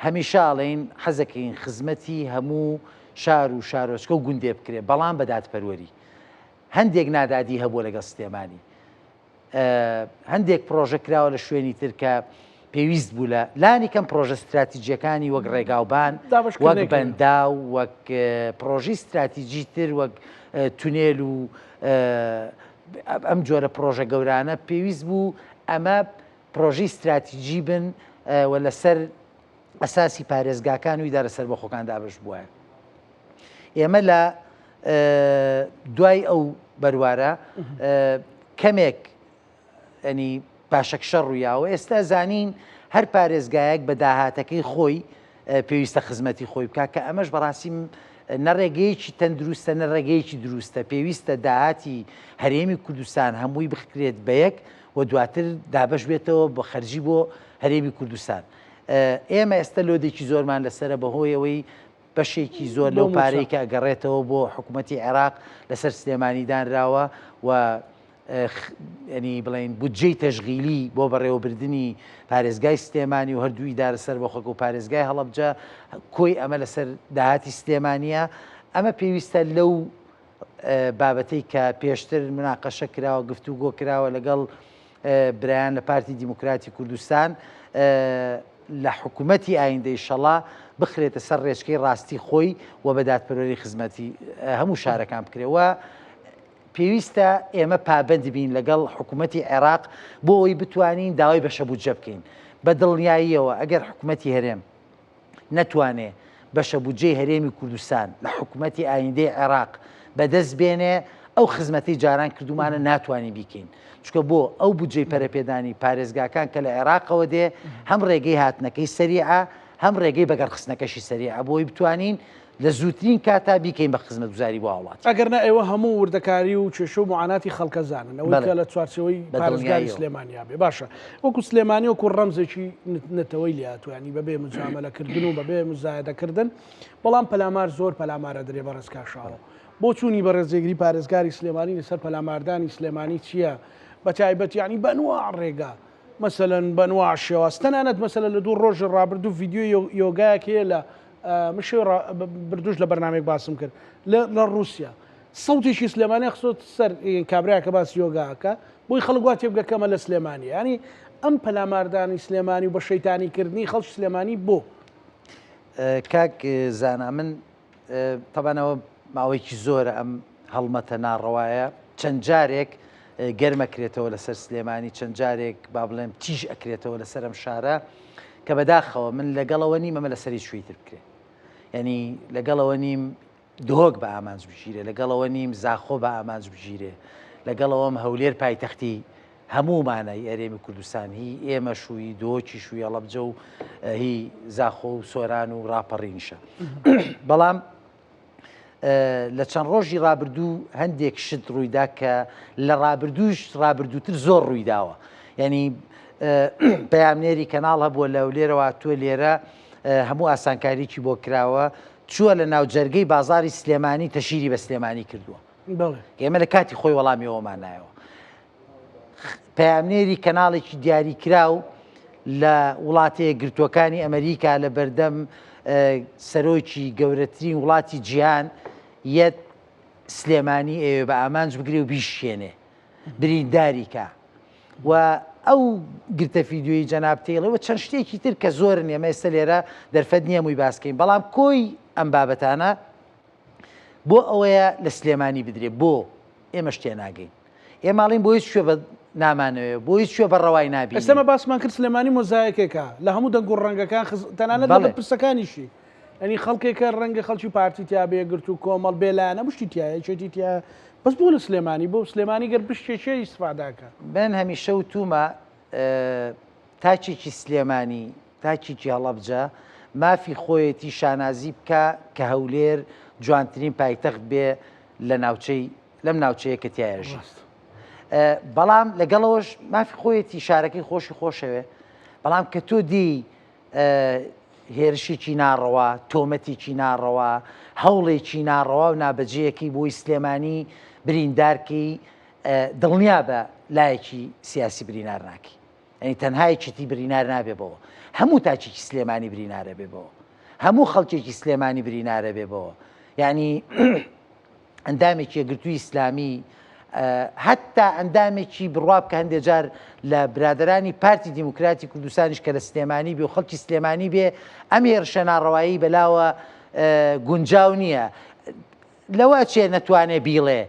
هەمیشاڵین حەزەکەین خزمەتی هەموو شار و شارۆچکە و گوندێ بکرێ بەڵام بە دادپەروەری هەندێک نادادی هەبووە لەگەڵ سلێمانی هەندێک پرۆژە کراوە لە شوێنی تر کە پێویست بوو لە لانی کەم پرۆژە استراتیجیەکانی وەک ڕێگاوبان وەک بەنداو وەک پرۆژی استراتیجی تر وەک تونێل و ئەم جۆرە پرۆژە گەورانە پێویست بوو ئەمە پرۆژی استراتیجی بن و لەسەر ئەساسی پارێزگاکان و ئیدارە سەربەخۆکان دابش بووە ئێمە لە دوای ئەو بەروارە کەمێک ئەنی پاشەکشە ڕوویاوە ئێستا زانین هەر پارێزگایەک بە داهاتەکەی خۆی پێویستە خزمەتی خۆی بکە کە ئەمەش بەڕاستی نەڕێگەیەکی تەندروستە نەڕێگەیەکی دروستە پێویستە داهاتی هەرێمی کوردستان هەمووی بخرێت بە یەک و دواتر دابش بێتەوە بە خەرجی بۆ هەرێمی کوردستان ئێمە ئێستا لۆدێکی زۆرمان لەسرە بەهۆی ئەوەی بەشێکی زۆر لەو پارەی کە ئەگەڕێتەوە بۆ حکوومەتی عێراق لەسەر سلێمانی دانراوە و ینی بڵێن بودجەی تەشغیلی بۆ بەڕێوەبردننی پارێزگای سلێمانی و هەردوو ئیدارە سەربەخۆک و پارێزگای هەڵەبجە کۆی ئەمە لەسەر داهاتی سلێمانیە ئەمە پێویستە لەو بابەتەی کە پێشتر مناقەشە کراوە گفتوگۆ کراوە لەگەڵ برایان لە پارتی دیموکراتی کوردستان لە حکوومەتی ئایندەی شەڵا بخرێتە سەر ڕێچکەی ڕاستی خۆی و بە دادپەروەری خزمەتی هەموو شارەکان بکرێەوە پێویستە ئێمە پابند بین لەگەڵ حکوومەتی عێراق بۆ ئەوی بتوانین داوای بەشە بودجە بکەین بە دڵنیاییەوە ئەگەر حکوومەتی هەرێم نەتوانێ بەشە بودجەی هەرێمی کوردستان لە حکوومەتی ئایندەی عێراق بەدەست بێنێ ئەو خزمەتی جاران کردومانە ناتوانین بیکەین چکە بۆ ئەو بودجەی پەرەپێدانی پارێزگاکان کە لە عێراقەوە دێ هەم ڕێگەی هاتنەکەی سەریعە هەم ڕێگەی بەگەڕخستنەکەشی سەریعە بۆی بتوانین لە زووترین کاتا بیکەین بە خزمەت گوزاری بۆ وڵات ئەگەرنا ئێوە هەموو وردەکاری و کێشە و معاناتی خەڵکە زانن ئەوەی کە لە چوارچەوەی پارێزگای سلێمانیا بێ باشە وەکو سلێمانی وەکو ڕەمزێکی نەتەوەی لاتوانی بەبێ مجامەلەکردن و بەبێ مزایدەکردن بەڵام پەلامار زۆر پەلامارە درێ بە ڕێزکاشاوە بۆ چوونی بە ڕێزێگری پارێزگاری سلێمانی لەسەر پەلاماردانی سلێمانی چییە بە تایبەت یعنی بەنوع ڕێگا مثلەن بەنوا شێوەستەنانەت مەسەلە لە دوو ڕۆژ ڕابردوو ڤیددیو یۆگایەکێ لە مشێ بردوش لە بەرنامێک باسم کرد لە رووسیا سەوتێکی سلێمانی خسۆت سەر کابراایە کە باس یۆگاکە بۆی خەڵک وا تێبگەکەمە لە سلێمانی ینی ئەم پەلاماردانی سلێمانی و بە شەیتانیکردنی خەڵک سلێمانی بۆ کاک زانا من تەبانەوە ماوەیەکی زۆرە ئەم هەڵمەتە ناڕەوایە چەند جارێک گەرمەکرێتەوە لەسەر سلێمانی چەند جارێک با بڵێم تیژ ئەکرێتەوە لەسەر ئەم شارە کە بەداخەوە من لەگەڵەوە نیم ئەمە لەسەری شوێتر بکرێت ینی لەگەڵەوە نیم دهۆک بە ئامانج بژیرێ لەگەڵەوە نیم زاخۆ بە ئامانج بژیرێ لەگەڵەوەم هەولێر پایتەختی هەمومانە ئەرێمی کوردستان هی ئێمە شووی دۆکی شووی ئەڵەبجە و هی زاخۆ و سۆران و ڕاپەڕینشە بەڵام لە چەند ڕۆژی ڕابردوو هەندێک شت ڕوویدا کە لە ڕابردووش ڕابردووتر زۆر ڕوویداوە ینی پەیامنێری کەناڵ هەبووە لە لێرەوە تۆ لێرە هەموو ئاسانکاریی بۆ کراوە چووە لە ناو جەرگەی بازاری سلێمانی تەشیری بە سلێمانی کردووە ئێمە لە کاتی خۆی وەڵامیەوەمان نایەوە پەیامنێری کەناڵێکی دیاریکراو لە وڵاتەیە گرتوەکانی ئەمریکا لە بەردەم سەرۆکی گەورەترین وڵاتی جیهان یەت سلێمانی ئێوە بە ئامانج بگرێ و بیشێنێ برینداریکە و ئەو گرتە ڤیددیۆی جەناب تێڵەوە چەند شتێکی تر کە زۆرن ئێمە ئێستا لێرە دەرفەت نییە مووی باسکەین بەڵام کۆی ئەم بابەتانە بۆ ئەوەیە لە سلێمانی بدرێ بۆ ئێمە شتێ ناگەین ئێماڵین بۆ هیچ شوێ بە نامانەوێ بۆ هیچ شوێ بەڕەوای نابین ئێستەمە باسمان کرد سلێمانی مۆزایەکێکە لە هەموو دەنگ و ڕەنگەکان تەنانەت لە پرسەکانیشی ئەنی خەڵکێکە ڕەنگە خەڵکی پارتی تیا بێگرت و کۆمەڵ بێلایەنە مشتی تایە چێتی تیا بەس بۆ لە سلێمانی بۆ سلێمانی گەر بشتێکی ئیسفاداکە من هەمیشە و تومە تاچێکی سلێمانی تاچێکی هەڵەبجە مافی خۆیەتی شانازی بکە کە هەولێر جوانترین پایتەخت بێ لە ناوچەی لەم ناوچەیە کە تایەژی بەڵام لەگەڵەوەش مافی خۆیەتی شارەکەی خۆشی خۆشەوێ بەڵام کە تۆ دی هێرشێکی ناڕەوە تۆمەتێکی ناڕەوە هەوڵێکی ناڕەوە و نابەجەیەکی بۆی سلێمانی بریندارکەی دڵنیا بە لایەکی سیاسی برینار ناکەی ئەنی تەنهایەکیتی برینار نابێ بەوە هەموو تاچێکی سلێمانی برینارە بێ بەوە هەموو خەڵکێکی سلێمانی برینارە بێ بەوە یعنی ئەندامێکی یەکگرتووی ئیسلامی هەتا ئەندامێکی بڕوا بکە هەندێک جار لە برادرانی پارتی دیموکراتی کوردستانیش کە لە سلێمانی بێ و خەڵکی سلێمانی بێ ئەم هێرشە ناڕەوایی بەلاوە گونجاو نییە لەوە چێ نەتوانێ بیڵێ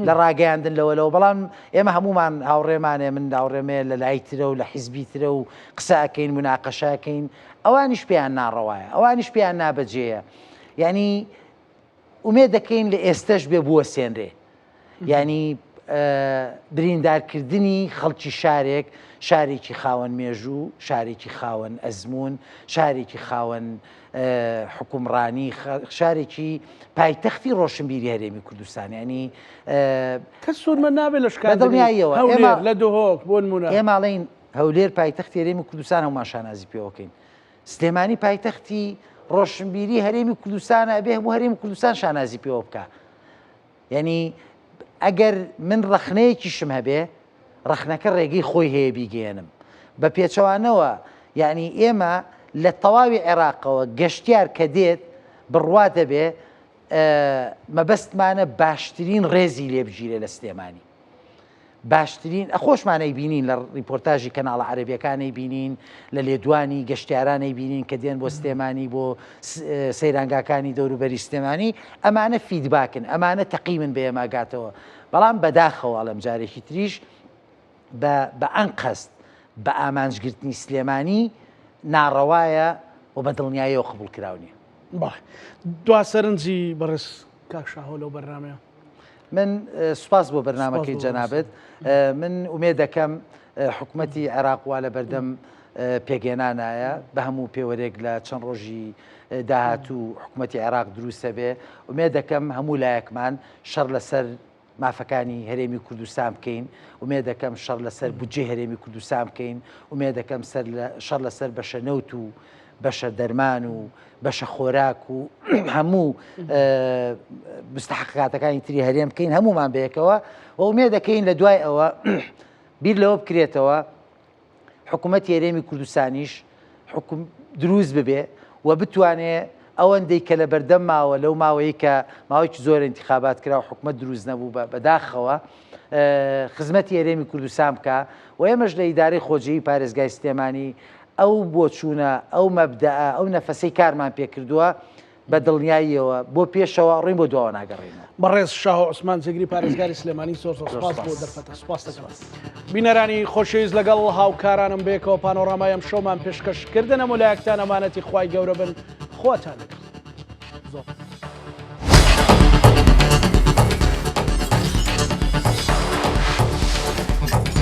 لە ڕاگەیاندن لەوەلەوە بەڵام ئێمە هەمومان هاوڕێمانێ من هاوڕێمێ لە لای ترە و لە حیزبی ترە و قسەکەین مناقەشاکەین ئەوانیش پێیان ناڕەوایە ئەوانیش پێیان نابەجێیە یعنی ئومێ دەکەین لە ئێستش بێ بووە سێنرێ ینی بریندارکردنی خەڵکی شارێک شارێکی خاوەن مێژوو شارێکی خاوەن ئەزمون شارێکی خاوەن حکومڕانی شارێکی پایتەختی ڕۆشنبیری هەرێمی کوردستان ینی کەس سوورمە نابێت لە دڵنیاییەوە لە دۆهۆک بۆ نمونە ئێماڵین هەولێر پایتەختی هەرێمی کوردستان هەمومان شانازی پێوەکەین سلێمانی پایتەختی ڕۆشنبیری هەرێمی کوردستانە ئەبێ هەموو هەرێمی کوردستان شانازی پێوە بکە یعنی ئەگەر من ڕەخنەیەکیشم هەبێ ڕەخنەکە ڕێگەی خۆی هەیە بیگەێنم بە پێچەوانەوە یعنی ئێمە لە تەواوی عێراقەوە گەشتیار کە دێت بڕوا دەبێ مەبەستمانە باشترین ڕێزی لێبگیرێ لە سلێمانی باشترین خۆشمانەی بینین لە ریپۆرتاژی کەناڵە عەرەبیەکانەی بینین لە لێدوانی گەشتیارانەی بینین کە دێن بۆ سلێمانی بۆ سەیرانگاکانی دەوروبەری سلێمانی ئەمانە فیدباکن ئەمانە تەقیمن بە ئێماگاتەوە بەڵام بەداخەوە ئەڵەم جارێکی تریش بە ئەن قەست بە ئامانجگرتنی سلێمانی ناڕەوایە و بە دڵنیاییەوە قبوڵ کراونیە دوا سەرنجی بەڕێز کاک شاهۆ لەو بەرنامەیە من سوپاس بۆ بەرنامەکەی جەنابەت من ئومێ دەکەم حکوومەتی عێراقوا لە بەردەم پێگەێنانایە بە هەموو پێوەرێک لە چەند ڕۆژی داهاتوو حکوومەتی عێراق دروستە بێ ئومێ دەکەم هەموو لایەکمان شەڕ لەسەر مافەکانی هەرێمی کوردستان بکەین ئومێ دەکەم شەڕ لەسەر بودجێ هەرێمی کوردستان بکەین ئومێ دەکەم شەڕ لەسەر بەشە نەوت و بەشە دەرمان و بەشە خۆراک و هەموو مستحقاتەکانی تری هەرێم بکەین هەمومان بەیەکەوە و ئومێ دەکەین لە دوای ئەوە بیر لەوە بکرێتەوە حکوومەت هێرێمی کوردستانیش دروست ببێ و بتوانێت ئەوەندەی کە لە بەردەم ماوە لەو ماوەیە کە ماوەیەکی زۆر انتخابات کرا و حکوومەت دروست نەبوو بەداخەوە خزمەتی هێرێمی کوردستان بکە و ئێمەش لە ئیدارەی خۆجێیی پارێزگای سلێمانی ئەو بۆچوونە ئەو مەبدەئە ئەو نەفەسەی کارمان پێکردووە بە دڵنیاییەوە بۆ پێشەوە ڕێین بۆ دووە ناگەڕێنەوە. بەڕێز شاه عوسمان جێگری پارێزگاری سلێمانی سۆ سپاس بۆ دەرفەتە سپاس دەکەم. بینەرانی خۆشەویست لەگەڵ هاوکارانم بێکەوە پانۆڕامای ئەم شۆمان پێشکەشکردنە مولایەکتان ئەمانەتی خوای گەورە بن خۆتان لەگەڵ.